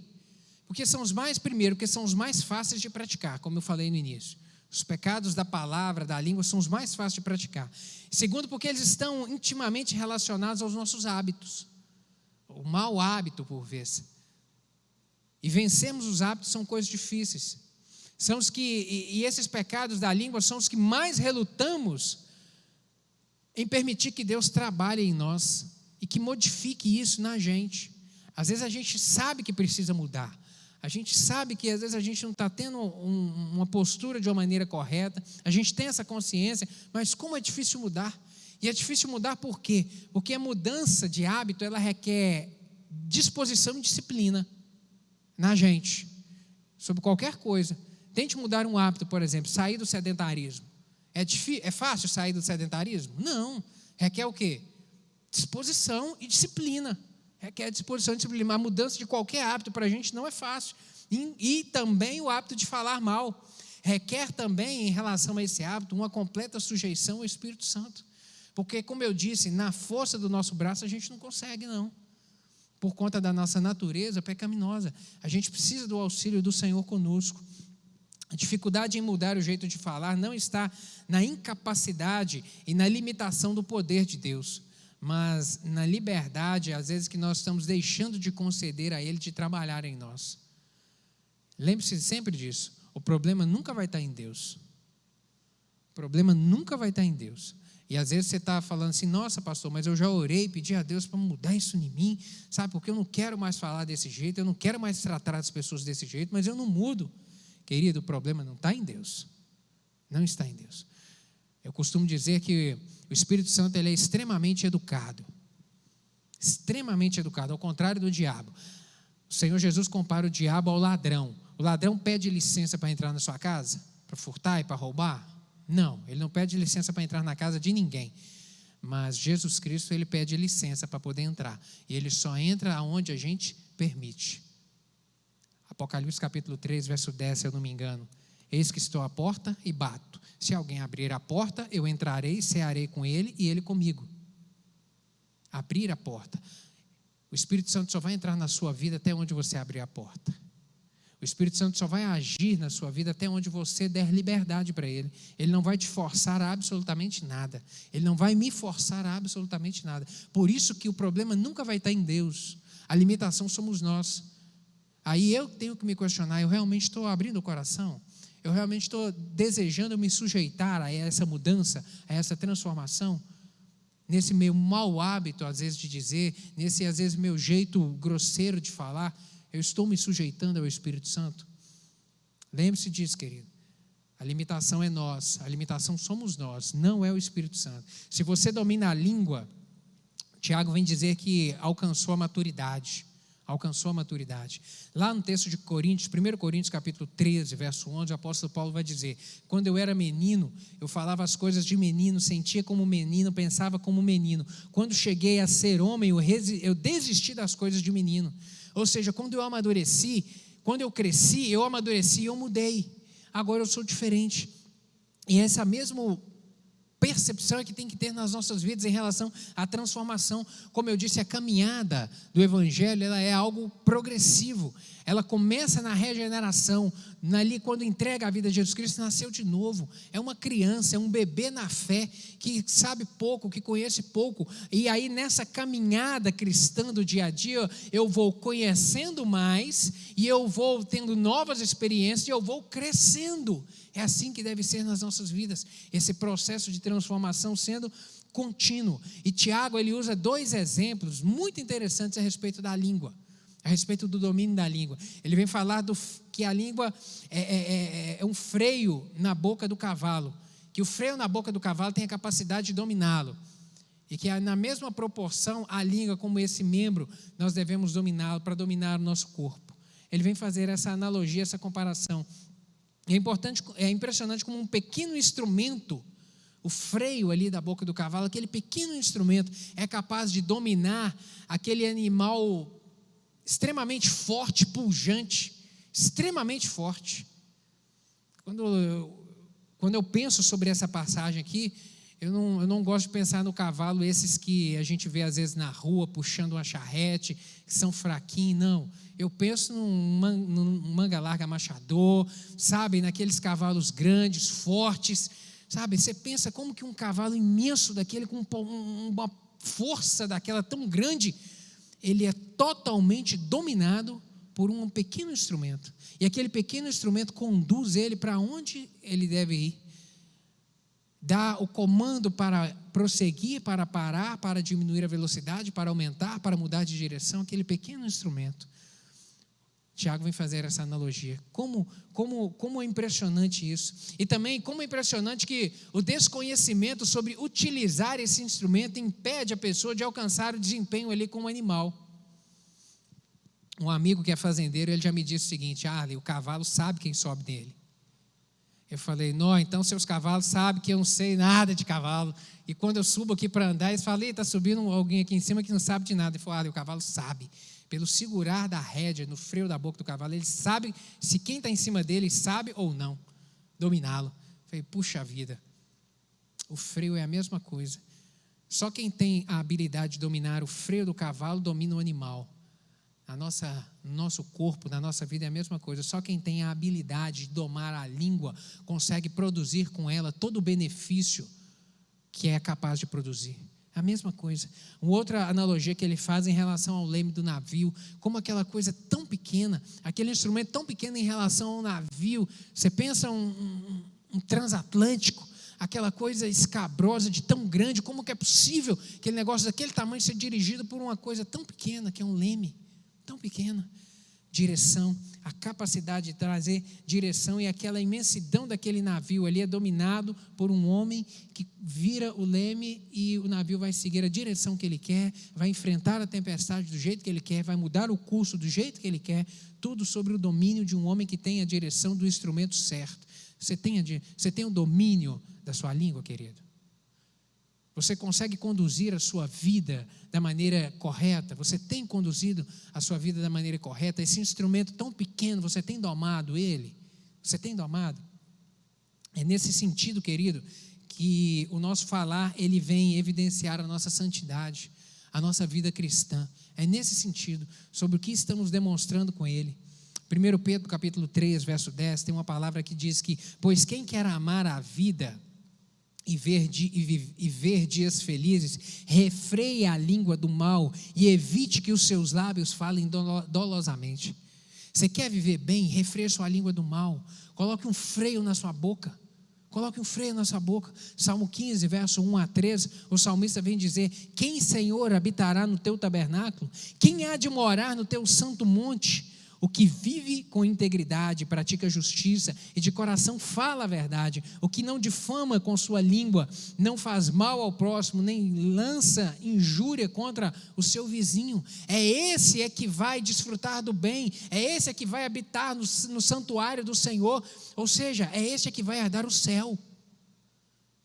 Porque são os mais, primeiro, porque são os mais fáceis de praticar, como eu falei no início. Os pecados da palavra, da língua, são os mais fáceis de praticar. Segundo, porque eles estão intimamente relacionados aos nossos hábitos. O mau hábito, por vezes. E vencermos os hábitos são coisas difíceis. São os que, e esses pecados da língua são os que mais relutamos em permitir que Deus trabalhe em nós e que modifique isso na gente. Às vezes a gente sabe que precisa mudar, a gente sabe que às vezes a gente não está tendo uma postura de uma maneira correta, a gente tem essa consciência, mas como é difícil mudar? E é difícil mudar por quê? Porque a mudança de hábito, ela requer disposição e disciplina na gente, sobre qualquer coisa. Tente mudar um hábito, por exemplo, sair do sedentarismo. É fácil sair do sedentarismo? Não. Requer o quê? Disposição e disciplina. Requer disposição e disciplina. A mudança de qualquer hábito para a gente não é fácil. E também o hábito de falar mal. Requer também, em relação a esse hábito, uma completa sujeição ao Espírito Santo. Porque, como eu disse, na força do nosso braço a gente não consegue, não. Por conta da nossa natureza pecaminosa. A gente precisa do auxílio do Senhor conosco. A dificuldade em mudar o jeito de falar não está na incapacidade e na limitação do poder de Deus, mas na liberdade, às vezes, que nós estamos deixando de conceder a Ele de trabalhar em nós. Lembre-se sempre disso. O problema nunca vai estar em Deus. O problema nunca vai estar em Deus. E às vezes você está falando assim: nossa, pastor, mas eu já orei, pedi a Deus para mudar isso em mim, sabe? Porque eu não quero mais falar desse jeito, eu não quero mais tratar as pessoas desse jeito, mas eu não mudo. Querido, o problema não está em Deus. Não está em Deus. Eu costumo dizer que o Espírito Santo ele é extremamente educado. Extremamente educado, ao contrário do diabo. O Senhor Jesus compara o diabo ao ladrão. O ladrão pede licença para entrar na sua casa? Para furtar e para roubar? Não, ele não pede licença para entrar na casa de ninguém. Mas Jesus Cristo, ele pede licença para poder entrar. E ele só entra aonde a gente permite. Apocalipse capítulo 3, verso 10, se eu não me engano. Eis que estou à porta e bato. Se alguém abrir a porta, eu entrarei, cearei com ele e ele comigo. Abrir a porta. O Espírito Santo só vai entrar na sua vida até onde você abrir a porta. O Espírito Santo só vai agir na sua vida até onde você der liberdade para Ele. Ele não vai te forçar a absolutamente nada. Ele não vai me forçar a absolutamente nada. Por isso que o problema nunca vai estar em Deus. A limitação somos nós. Aí eu tenho que me questionar, eu realmente estou abrindo o coração? Eu realmente estou desejando me sujeitar a essa mudança, a essa transformação? Nesse meu mau hábito, às vezes, de dizer, nesse, às vezes, meu jeito grosseiro de falar, eu estou me sujeitando ao Espírito Santo? Lembre-se disso, querido. A limitação é nós, a limitação somos nós, não é o Espírito Santo. Se você domina a língua, Tiago vem dizer que alcançou a maturidade. Alcançou a maturidade. Lá no texto de Coríntios, 1 Coríntios capítulo 13, verso 11, o apóstolo Paulo vai dizer: quando eu era menino, eu falava as coisas de menino, sentia como menino, pensava como menino. Quando cheguei a ser homem, eu desisti das coisas de menino. Ou seja, quando eu amadureci, quando eu cresci, eu amadureci e eu mudei. Agora eu sou diferente. E essa mesma percepção é que tem que ter nas nossas vidas em relação à transformação. Como eu disse, a caminhada do Evangelho, ela é algo progressivo. Ela começa na regeneração, ali quando entrega a vida a Jesus Cristo, nasceu de novo. É uma criança, é um bebê na fé, que sabe pouco, que conhece pouco. E aí nessa caminhada cristã do dia a dia, eu vou conhecendo mais, e eu vou tendo novas experiências, e eu vou crescendo. É assim que deve ser nas nossas vidas, esse processo de transformação sendo contínuo. E Tiago, ele usa 2 exemplos muito interessantes a respeito da língua, a respeito do domínio da língua. Ele vem falar que a língua é um freio na boca do cavalo, que o freio na boca do cavalo tem a capacidade de dominá-lo, e que na mesma proporção a língua, como esse membro, nós devemos dominá-lo para dominar o nosso corpo. Ele vem fazer essa analogia, essa comparação. É impressionante como um pequeno instrumento, o freio ali da boca do cavalo, aquele pequeno instrumento é capaz de dominar aquele animal extremamente forte, pujante, extremamente forte. Quando eu penso sobre essa passagem aqui, eu não gosto de pensar no cavalo, esses que a gente vê às vezes na rua, puxando uma charrete, que são fraquinhos, não. Eu penso num manga larga machador, sabe, naqueles cavalos grandes, fortes, sabe, você pensa como que um cavalo imenso daquele, com uma força daquela tão grande, ele é totalmente dominado por um pequeno instrumento, e aquele pequeno instrumento conduz ele para onde ele deve ir, dá o comando para prosseguir, para parar, para diminuir a velocidade, para aumentar, para mudar de direção, aquele pequeno instrumento. Tiago vem fazer essa analogia. Como é impressionante isso. E também como é impressionante que o desconhecimento sobre utilizar esse instrumento impede a pessoa de alcançar o desempenho ali com o animal. Um amigo que é fazendeiro, ele já me disse o seguinte: Arley, o cavalo sabe quem sobe nele. Eu falei: não, então seus cavalos sabem que eu não sei nada de cavalo. E quando eu subo aqui para andar, eles falam: está subindo alguém aqui em cima que não sabe de nada. Ele falou: Arley, o cavalo sabe. Pelo segurar da rédea no freio da boca do cavalo, ele sabe se quem está em cima dele sabe ou não dominá-lo. Falei: puxa vida, o freio é a mesma coisa. Só quem tem a habilidade de dominar o freio do cavalo domina o animal. No nosso corpo, na nossa vida é a mesma coisa. Só quem tem a habilidade de domar a língua consegue produzir com ela todo o benefício que é capaz de produzir. A mesma coisa. Uma outra analogia que ele faz em relação ao leme do navio, como aquela coisa tão pequena, aquele instrumento tão pequeno em relação ao navio. Você pensa um transatlântico, aquela coisa escabrosa de tão grande, como que é possível aquele negócio daquele tamanho ser dirigido por uma coisa tão pequena, que é um leme, tão pequena. Direção, a capacidade de trazer direção, e aquela imensidão daquele navio ali é dominado por um homem que vira o leme e o navio vai seguir a direção que ele quer, vai enfrentar a tempestade do jeito que ele quer, vai mudar o curso do jeito que ele quer, tudo sobre o domínio de um homem que tem a direção do instrumento certo. Você tem o domínio da sua língua, querido? Você consegue conduzir a sua vida da maneira correta? Você tem conduzido a sua vida da maneira correta? Esse instrumento tão pequeno, você tem domado ele? Você tem domado? É nesse sentido, querido, que o nosso falar, ele vem evidenciar a nossa santidade, a nossa vida cristã. É nesse sentido, sobre o que estamos demonstrando com ele. 1 Pedro capítulo 3, verso 10, tem uma palavra que diz que: pois quem quer amar a vida e ver dias felizes, refreie a língua do mal e evite que os seus lábios falem dolosamente. Você quer viver bem? Refreie sua língua do mal. Coloque um freio na sua boca. Coloque um freio na sua boca. Salmo 15, verso 1 a 13, o salmista vem dizer: quem, Senhor, habitará no teu tabernáculo? Quem há de morar no teu santo monte? O que vive com integridade, pratica justiça e de coração fala a verdade. O que não difama com sua língua, não faz mal ao próximo, nem lança injúria contra o seu vizinho. É esse que vai desfrutar do bem, é esse que vai habitar no santuário do Senhor. Ou seja, é esse que vai herdar o céu.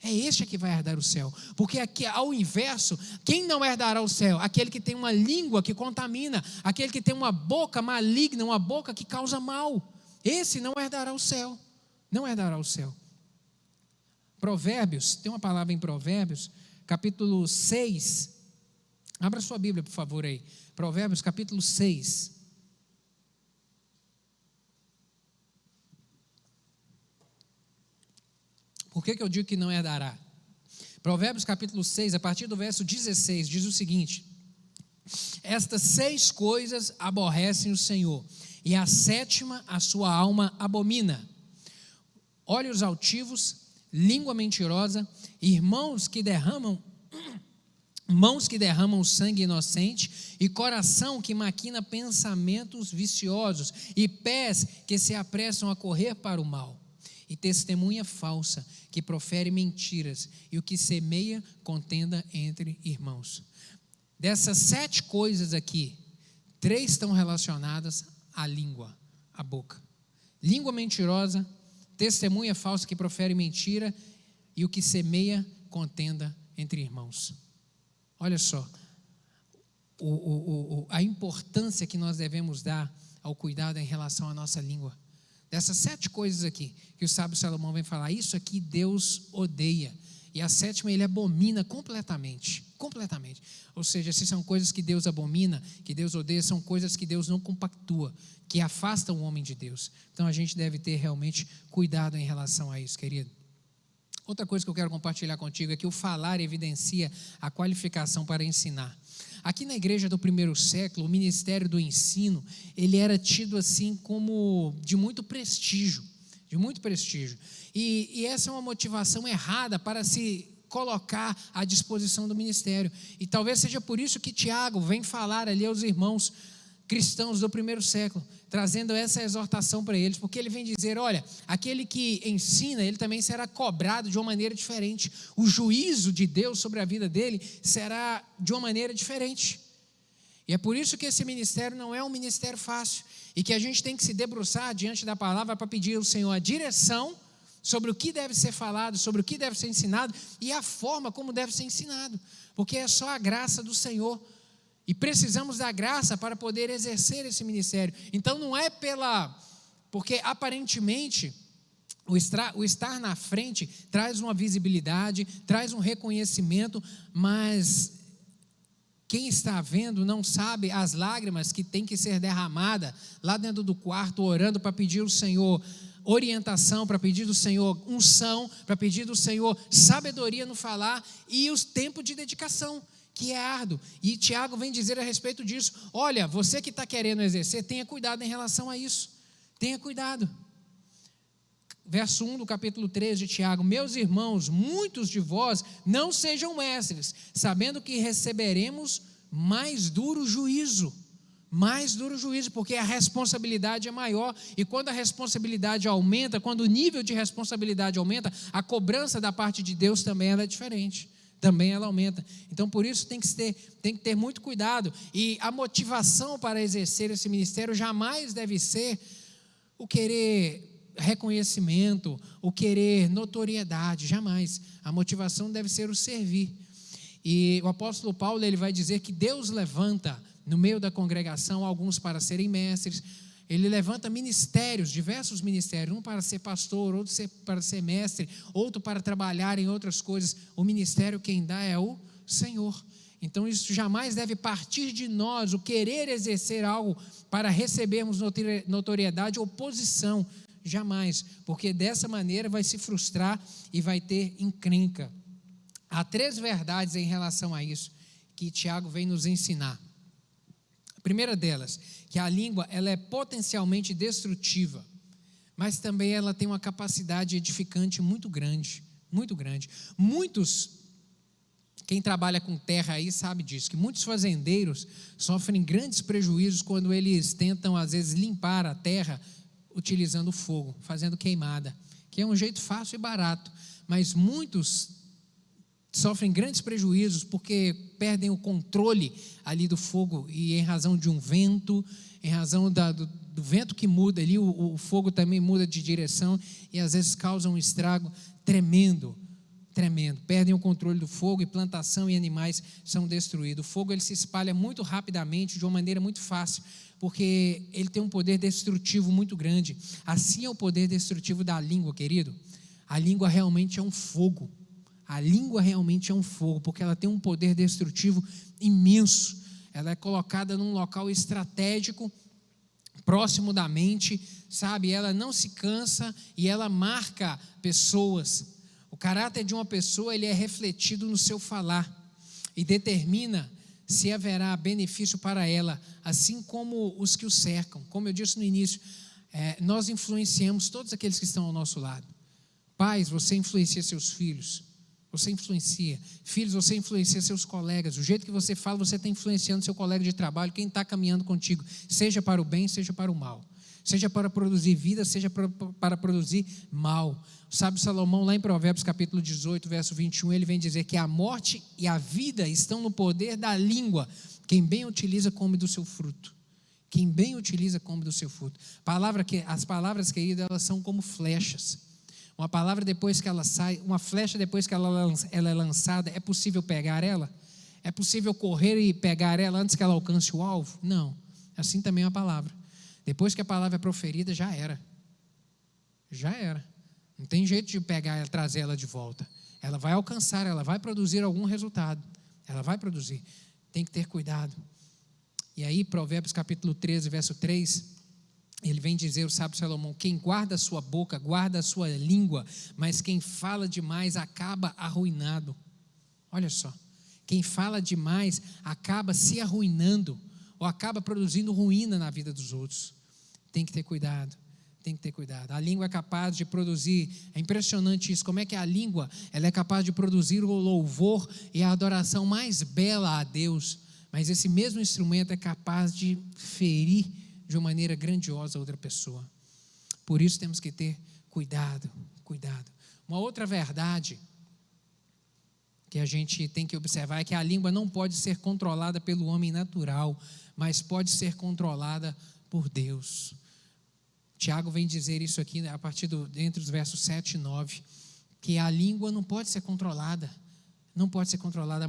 É este que vai herdar o céu, porque aqui ao inverso, quem não herdará o céu? Aquele que tem uma língua que contamina, aquele que tem uma boca maligna, uma boca que causa mal. Esse não herdará o céu, não herdará o céu. Provérbios, tem uma palavra em Provérbios, capítulo 6, abra sua Bíblia por favor aí, Provérbios capítulo 6. Por que eu digo que não herdará? Provérbios capítulo 6, a partir do verso 16, diz o seguinte: estas 6 coisas aborrecem o Senhor, e a 7ª a sua alma abomina: olhos altivos, língua mentirosa, mãos que derramam sangue inocente, e coração que maquina pensamentos viciosos, e pés que se apressam a correr para o mal, e testemunha falsa, que profere mentiras, e o que semeia contenda entre irmãos. Dessas 7 coisas aqui, 3 estão relacionadas à língua, à boca. Língua mentirosa, testemunha falsa que profere mentira, e o que semeia contenda entre irmãos. Olha só, a importância que nós devemos dar ao cuidado em relação à nossa língua. Dessas 7 coisas aqui, que o sábio Salomão vem falar, isso aqui Deus odeia. E a 7ª ele abomina completamente. Completamente. Ou seja, se são coisas que Deus abomina, que Deus odeia, são coisas que Deus não compactua, que afastam o homem de Deus. Então a gente deve ter realmente cuidado em relação a isso, querido. Outra coisa que eu quero compartilhar contigo é que o falar evidencia a qualificação para ensinar. Aqui na igreja do primeiro século, o ministério do ensino, ele era tido assim como de muito prestígio, e essa é uma motivação errada para se colocar à disposição do ministério, e talvez seja por isso que Tiago vem falar ali aos irmãos cristãos do primeiro século, trazendo essa exortação para eles, porque ele vem dizer: olha, aquele que ensina, ele também será cobrado de uma maneira diferente, o juízo de Deus sobre a vida dele será de uma maneira diferente, e é por isso que esse ministério não é um ministério fácil, e que a gente tem que se debruçar diante da palavra para pedir ao Senhor a direção sobre o que deve ser falado, sobre o que deve ser ensinado, e a forma como deve ser ensinado, porque é só a graça do Senhor, e precisamos da graça para poder exercer esse ministério. Então não é porque aparentemente o estar na frente traz uma visibilidade, traz um reconhecimento, mas quem está vendo não sabe as lágrimas que tem que ser derramada lá dentro do quarto, orando para pedir ao Senhor orientação, para pedir do Senhor unção, para pedir do Senhor sabedoria no falar, e os tempos de dedicação, que é árduo. E Tiago vem dizer a respeito disso: olha, você que está querendo exercer, tenha cuidado em relação a isso, tenha cuidado. Verso 1 do capítulo 3 de Tiago: meus irmãos, muitos de vós não sejam mestres, sabendo que receberemos mais duro juízo, porque a responsabilidade é maior, e quando a responsabilidade aumenta, quando o nível de responsabilidade aumenta, a cobrança da parte de Deus também ela é diferente. Também ela aumenta. Então, por isso tem que ter muito cuidado. E a motivação para exercer esse ministério jamais deve ser o querer reconhecimento, o querer notoriedade, jamais. A motivação deve ser o servir. E o apóstolo Paulo ele vai dizer que Deus levanta no meio da congregação alguns para serem mestres, Ele levanta ministérios, diversos ministérios, um para ser pastor, outro para ser mestre, outro para trabalhar em outras coisas. O ministério quem dá é o Senhor. Então isso jamais deve partir de nós, o querer exercer algo para recebermos notoriedade ou posição, jamais, porque dessa maneira vai se frustrar e vai ter encrenca. Há 3 verdades em relação a isso que Tiago vem nos ensinar. A primeira delas, que a língua ela é potencialmente destrutiva, mas também ela tem uma capacidade edificante muito grande, muito grande. Quem trabalha com terra aí sabe disso, que muitos fazendeiros sofrem grandes prejuízos quando eles tentam, às vezes, limpar a terra utilizando fogo, fazendo queimada, que é um jeito fácil e barato, mas muitos sofrem grandes prejuízos porque perdem o controle ali do fogo e em razão de um vento, em razão do vento que muda ali, o fogo também muda de direção e às vezes causa um estrago tremendo, perdem o controle do fogo e plantação e animais são destruídos. O fogo ele se espalha muito rapidamente, de uma maneira muito fácil, porque ele tem um poder destrutivo muito grande. Assim é o poder destrutivo da língua, querido. A língua realmente é um fogo. A língua realmente é um fogo, porque ela tem um poder destrutivo imenso. Ela é colocada num local estratégico, próximo da mente, sabe? Ela não se cansa e ela marca pessoas. O caráter de uma pessoa ele é refletido no seu falar e determina se haverá benefício para ela, assim como os que o cercam. Como eu disse no início, nós influenciamos todos aqueles que estão ao nosso lado. Pais, você influencia seus filhos. Você influencia. Filhos, você influencia seus colegas. O jeito que você fala, você está influenciando seu colega de trabalho, quem está caminhando contigo, seja para o bem, seja para o mal. Seja para produzir vida, seja para produzir mal. O sábio Salomão, lá em Provérbios capítulo 18, verso 21, ele vem dizer que a morte e a vida estão no poder da língua. Quem bem utiliza, come do seu fruto. Quem bem utiliza, come do seu fruto. As palavras, queridas, elas são como flechas. Uma palavra depois que ela sai, uma flecha depois que ela é lançada, é possível pegar ela? É possível correr e pegar ela antes que ela alcance o alvo? Não. Assim também é a palavra. Depois que a palavra é proferida, já era. Já era. Não tem jeito de pegar ela, trazer ela de volta. Ela vai alcançar, ela vai produzir algum resultado. Ela vai produzir. Tem que ter cuidado. E aí, Provérbios capítulo 13, verso 3... ele vem dizer, o sábio Salomão, quem guarda a sua boca, guarda a sua língua, mas quem fala demais acaba arruinado. Olha só, quem fala demais acaba se arruinando, ou acaba produzindo ruína na vida dos outros. Tem que ter cuidado, tem que ter cuidado. A língua é capaz de produzir, é impressionante isso, como é que a língua, ela é capaz de produzir o louvor e a adoração mais bela a Deus, mas esse mesmo instrumento é capaz de ferir de uma maneira grandiosa a outra pessoa. Por isso temos que ter cuidado. Uma outra verdade que a gente tem que observar é que a língua não pode ser controlada pelo homem natural, mas pode ser controlada por Deus. Tiago vem dizer isso aqui a partir entre os versos 7 e 9, que a língua não pode ser controlada,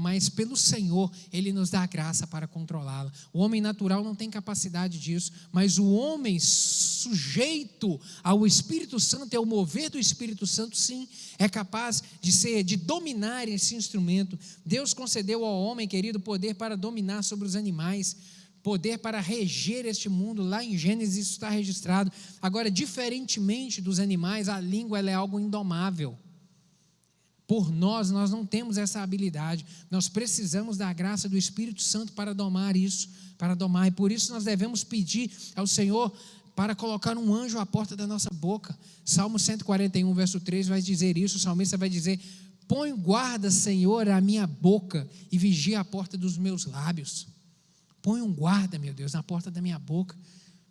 mas pelo Senhor, Ele nos dá a graça para controlá-la. O homem natural não tem capacidade disso, mas o homem sujeito ao Espírito Santo e ao mover do Espírito Santo, sim, é capaz de dominar esse instrumento. Deus concedeu ao homem, querido, poder para dominar sobre os animais, poder para reger este mundo. Lá em Gênesis isso está registrado. Agora, diferentemente dos animais, a língua ela é algo indomável. Por nós não temos essa habilidade. Nós precisamos da graça do Espírito Santo para domar isso, e por isso nós devemos pedir ao Senhor para colocar um anjo à porta da nossa boca. Salmo 141, verso 3 vai dizer isso. O salmista vai dizer: põe guarda, Senhor, a minha boca e vigia a porta dos meus lábios. Põe um guarda, meu Deus, na porta da minha boca.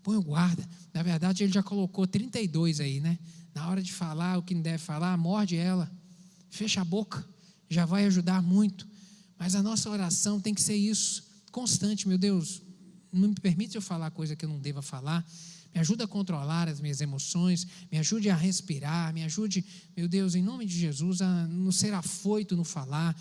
Põe um guarda. Na verdade, ele já colocou 32 aí, né? Na hora de falar o que não deve falar, morde ela. Fecha a boca, já vai ajudar muito. Mas a nossa oração tem que ser isso, constante. Meu Deus, não me permite eu falar coisa que eu não deva falar. Me ajuda a controlar as minhas emoções, me ajude a respirar, me ajude, meu Deus, em nome de Jesus, a não ser afoito no falar.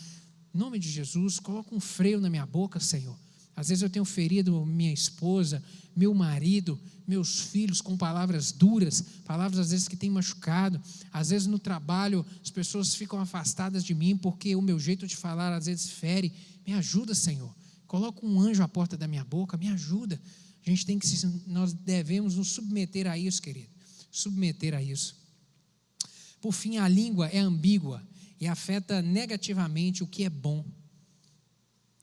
Em nome de Jesus, coloca um freio na minha boca, Senhor. Às vezes eu tenho ferido minha esposa, meu marido, meus filhos com palavras duras, palavras às vezes que têm machucado. Às vezes no trabalho as pessoas ficam afastadas de mim porque o meu jeito de falar às vezes fere. Me ajuda, Senhor. Coloca um anjo à porta da minha boca, me ajuda. Nós devemos nos submeter a isso, querido. Submeter a isso. Por fim, a língua é ambígua e afeta negativamente o que é bom.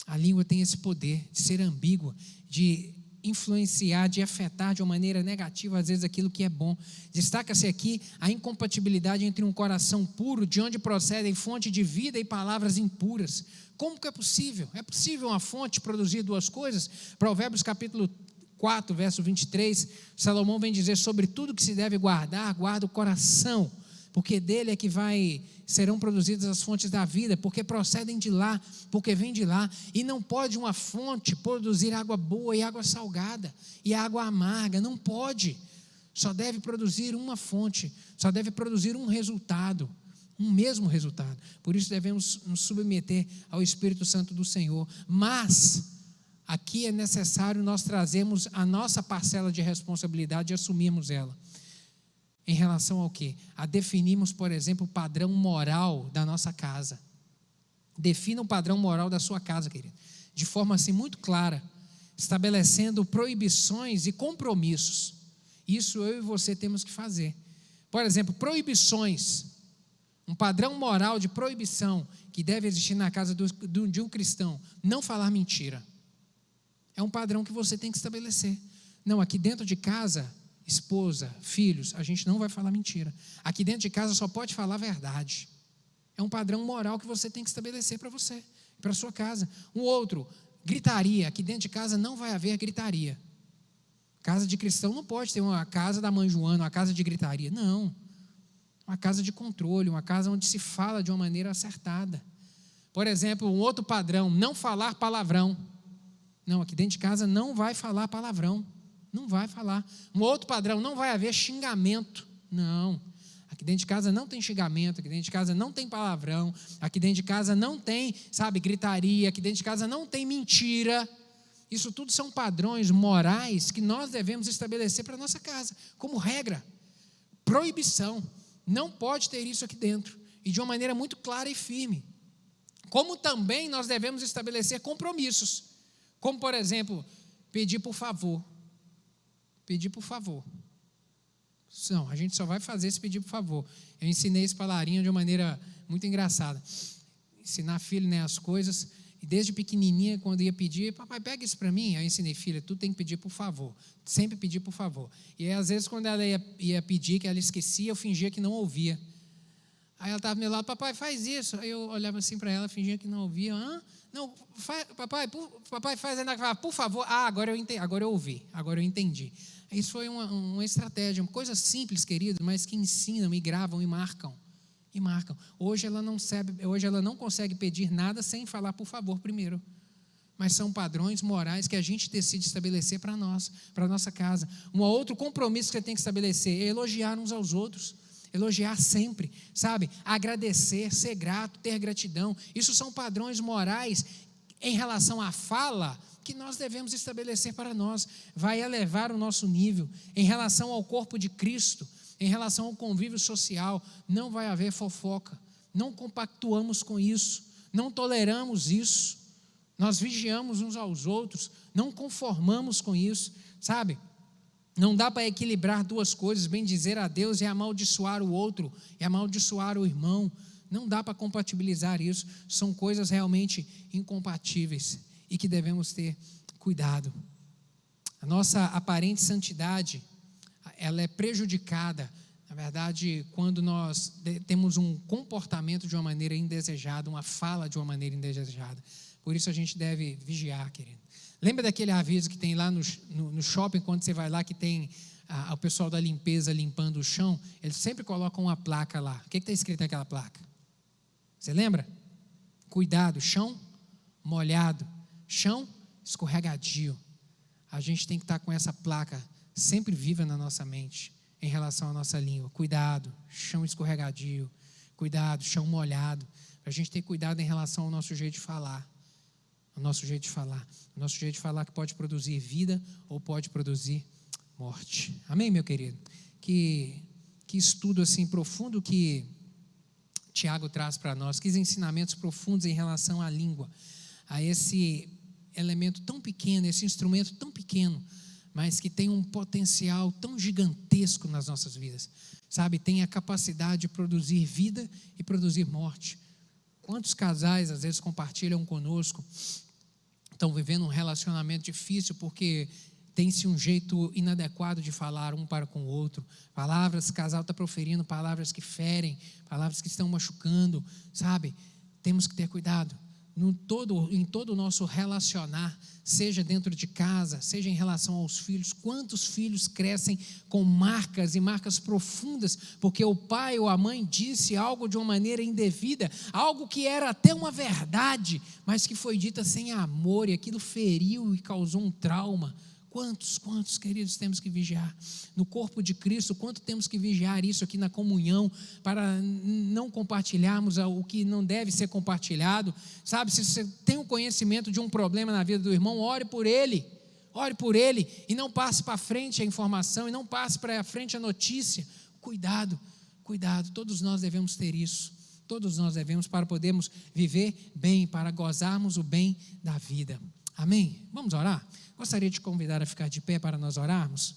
A língua tem esse poder de ser ambígua, de influenciar, de afetar de uma maneira negativa, às vezes, aquilo que é bom. Destaca-se aqui a incompatibilidade entre um coração puro, de onde procedem fonte de vida, e palavras impuras. Como que é possível? É possível uma fonte produzir duas coisas? Provérbios capítulo 4, verso 23, Salomão vem dizer: sobre tudo que se deve guardar, guarda o coração, porque dele é que serão produzidas as fontes da vida, porque procedem de lá, porque vêm de lá. E não pode uma fonte produzir água boa e água salgada, e água amarga, não pode. Só deve produzir uma fonte, só deve produzir um resultado, um mesmo resultado. Por isso devemos nos submeter ao Espírito Santo do Senhor. Mas aqui é necessário nós trazermos a nossa parcela de responsabilidade e assumirmos ela. Em relação ao quê? A definirmos, por exemplo, o padrão moral da nossa casa. Defina o padrão moral da sua casa, querido, de forma assim muito clara, estabelecendo proibições e compromissos. Isso eu e você temos que fazer. Por exemplo, proibições. Um padrão moral de proibição que deve existir na casa de um cristão: não falar mentira. É um padrão que você tem que estabelecer. Não, aqui dentro de casa, esposa, filhos, a gente não vai falar mentira. Aqui dentro de casa só pode falar a verdade. É um padrão moral que você tem que estabelecer para você, para a sua casa. Um outro, gritaria. Aqui dentro de casa não vai haver gritaria. Casa de cristão não pode ter uma casa da mãe Joana, uma casa de gritaria. Não. Uma casa de controle, uma casa onde se fala de uma maneira acertada. Por exemplo, um outro padrão: não falar palavrão. Não, aqui dentro de casa não vai falar palavrão. Não vai falar. Um outro padrão: não vai haver xingamento. Não. Aqui dentro de casa não tem xingamento, aqui dentro de casa não tem palavrão, aqui dentro de casa não tem, gritaria, aqui dentro de casa não tem mentira. Isso tudo são padrões morais que nós devemos estabelecer para a nossa casa, como regra. Proibição. Não pode ter isso aqui dentro. E de uma maneira muito clara e firme. Como também nós devemos estabelecer compromissos. Como, por exemplo, pedir por favor. Pedir por favor. Não, a gente só vai fazer esse pedir por favor. Eu ensinei esse palarinho de uma maneira muito engraçada. Ensinar filho, né, as coisas. E desde pequenininha, quando ia pedir: papai, pega isso para mim. Aí eu ensinei: filha, tu tem que pedir por favor. Sempre pedir por favor. E aí, às vezes, quando ela ia pedir, que ela esquecia, eu fingia que não ouvia. Aí ela estava do meu lado: papai, faz isso. Aí eu olhava assim para ela, fingia que não ouvia. Não, papai faz. Ainda falava: por favor. Agora eu entendi, agora eu ouvi, agora eu entendi. Isso foi uma estratégia, uma coisa simples, querido, mas que ensinam e gravam e marcam. Hoje ela não consegue pedir nada sem falar por favor primeiro. Mas são padrões morais que a gente decide estabelecer para nós, para a nossa casa. Um outro compromisso que você tem que estabelecer é elogiar uns aos outros. Elogiar sempre, agradecer, ser grato, ter gratidão. Isso são padrões morais em relação à fala que nós devemos estabelecer para nós. Vai elevar o nosso nível. Em relação ao corpo de Cristo, em relação ao convívio social, não vai haver fofoca. Não compactuamos com isso, não toleramos isso. Nós vigiamos uns aos outros, não conformamos com isso, Não dá para equilibrar duas coisas: bendizer a Deus e amaldiçoar o outro, e amaldiçoar o irmão. Não dá para compatibilizar isso. São coisas realmente incompatíveis e que devemos ter cuidado. A nossa aparente santidade, ela é prejudicada, na verdade, quando nós temos um comportamento de uma maneira indesejada, uma fala de uma maneira indesejada. Por isso a gente deve vigiar, querido. Lembra daquele aviso que tem lá no shopping, quando você vai lá, que tem o pessoal da limpeza limpando o chão? Eles sempre colocam uma placa lá. O que está escrito naquela placa? Você lembra? Cuidado, chão molhado, chão escorregadio. A gente tem que estar com essa placa sempre viva na nossa mente, em relação à nossa língua. Cuidado, chão escorregadio. Cuidado, chão molhado. A gente tem cuidado em relação ao nosso jeito de falar. nosso jeito de falar. O nosso jeito de falar que pode produzir vida ou pode produzir morte. Amém, meu querido? Que estudo assim profundo que Tiago traz para nós, que ensinamentos profundos em relação à língua, a esse elemento tão pequeno, esse instrumento tão pequeno, mas que tem um potencial tão gigantesco nas nossas vidas, sabe? Tem a capacidade de produzir vida e produzir morte. Quantos casais às vezes compartilham conosco, estão vivendo um relacionamento difícil porque tem-se um jeito inadequado de falar um para com o outro, palavras, o casal está proferindo palavras que ferem, palavras que estão machucando, sabe? Temos que ter cuidado em todo o nosso relacionar, seja dentro de casa, seja em relação aos filhos. Quantos filhos crescem com marcas e marcas profundas, porque o pai ou a mãe disse algo de uma maneira indevida, algo que era até uma verdade, mas que foi dita sem amor, e aquilo feriu e causou um trauma. Quantos, queridos, temos que vigiar? No corpo de Cristo, quanto temos que vigiar isso aqui na comunhão, para não compartilharmos o que não deve ser compartilhado, sabe? Se você tem um conhecimento de um problema na vida do irmão, ore por ele, e não passe para frente a informação, e não passe para frente a notícia. Cuidado, todos nós devemos ter isso, todos nós devemos, para podermos viver bem, para gozarmos o bem da vida. Amém? Vamos orar? Gostaria de convidar a ficar de pé para nós orarmos.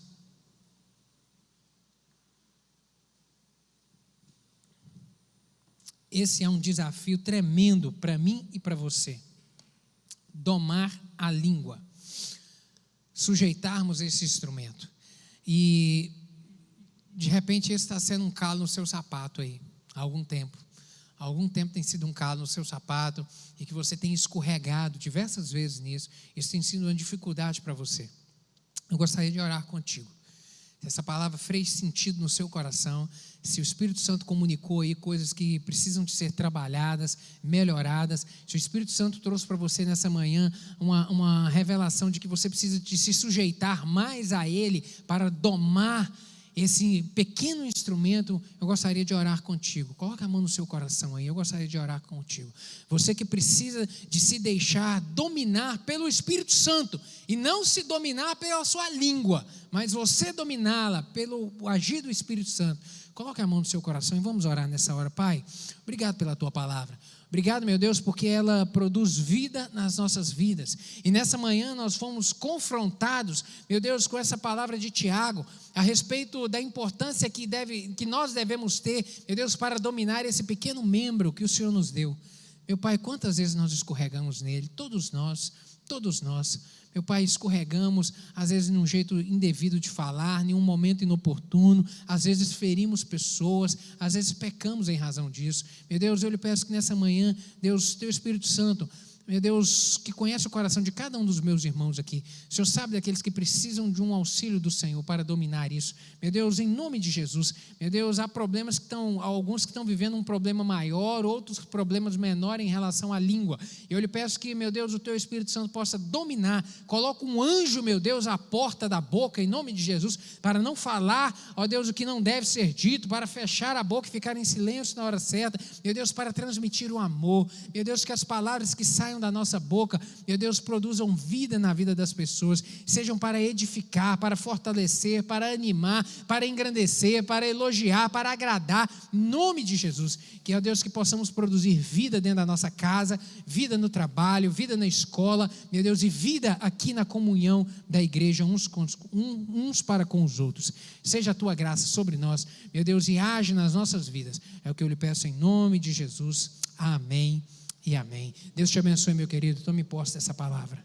Esse é um desafio tremendo para mim e para você. Domar a língua. Sujeitarmos esse instrumento. E, de repente, esse está sendo um calo no seu sapato aí, há algum tempo. Há algum tempo tem sido um calo no seu sapato e que você tem escorregado diversas vezes nisso. Isso tem sido uma dificuldade para você. Eu gostaria de orar contigo. Se essa palavra fez sentido no seu coração, se o Espírito Santo comunicou aí coisas que precisam de ser trabalhadas, melhoradas, se o Espírito Santo trouxe para você nessa manhã uma revelação de que você precisa de se sujeitar mais a Ele para domar esse pequeno instrumento, eu gostaria de orar contigo. Coloca a mão no seu coração aí, eu gostaria de orar contigo. Você que precisa de se deixar dominar pelo Espírito Santo, e não se dominar pela sua língua, mas você dominá-la pelo agir do Espírito Santo. Coloca a mão no seu coração e vamos orar nessa hora. Pai, obrigado pela tua palavra. Obrigado, meu Deus, porque ela produz vida nas nossas vidas. E nessa manhã nós fomos confrontados, meu Deus, com essa palavra de Tiago, a respeito da importância que nós devemos ter, meu Deus, para dominar esse pequeno membro que o Senhor nos deu. Meu Pai, quantas vezes nós escorregamos nele? Todos nós. Meu Pai, escorregamos, às vezes num jeito indevido de falar, em um momento inoportuno, às vezes ferimos pessoas, às vezes pecamos em razão disso. Meu Deus, eu lhe peço que nessa manhã, Deus, teu Espírito Santo, meu Deus, que conhece o coração de cada um dos meus irmãos aqui, o Senhor sabe daqueles que precisam de um auxílio do Senhor para dominar isso. Meu Deus, em nome de Jesus, meu Deus, há alguns que estão vivendo um problema maior, outros problemas menores em relação à língua. Eu lhe peço que, meu Deus, o teu Espírito Santo possa dominar. Coloca um anjo, meu Deus, à porta da boca, em nome de Jesus, para não falar, ó Deus, o que não deve ser dito, para fechar a boca e ficar em silêncio na hora certa. Meu Deus, para transmitir o amor. Meu Deus, que as palavras que saiam da nossa boca, meu Deus, produzam vida na vida das pessoas, sejam para edificar, para fortalecer, para animar, para engrandecer, para elogiar, para agradar, em nome de Jesus, que é Deus, que possamos produzir vida dentro da nossa casa, vida no trabalho, vida na escola, meu Deus, e vida aqui na comunhão da igreja, uns para com os outros. Seja a tua graça sobre nós, meu Deus, e age nas nossas vidas, é o que eu lhe peço em nome de Jesus, amém e amém. Deus te abençoe, meu querido. Tome posse dessa palavra.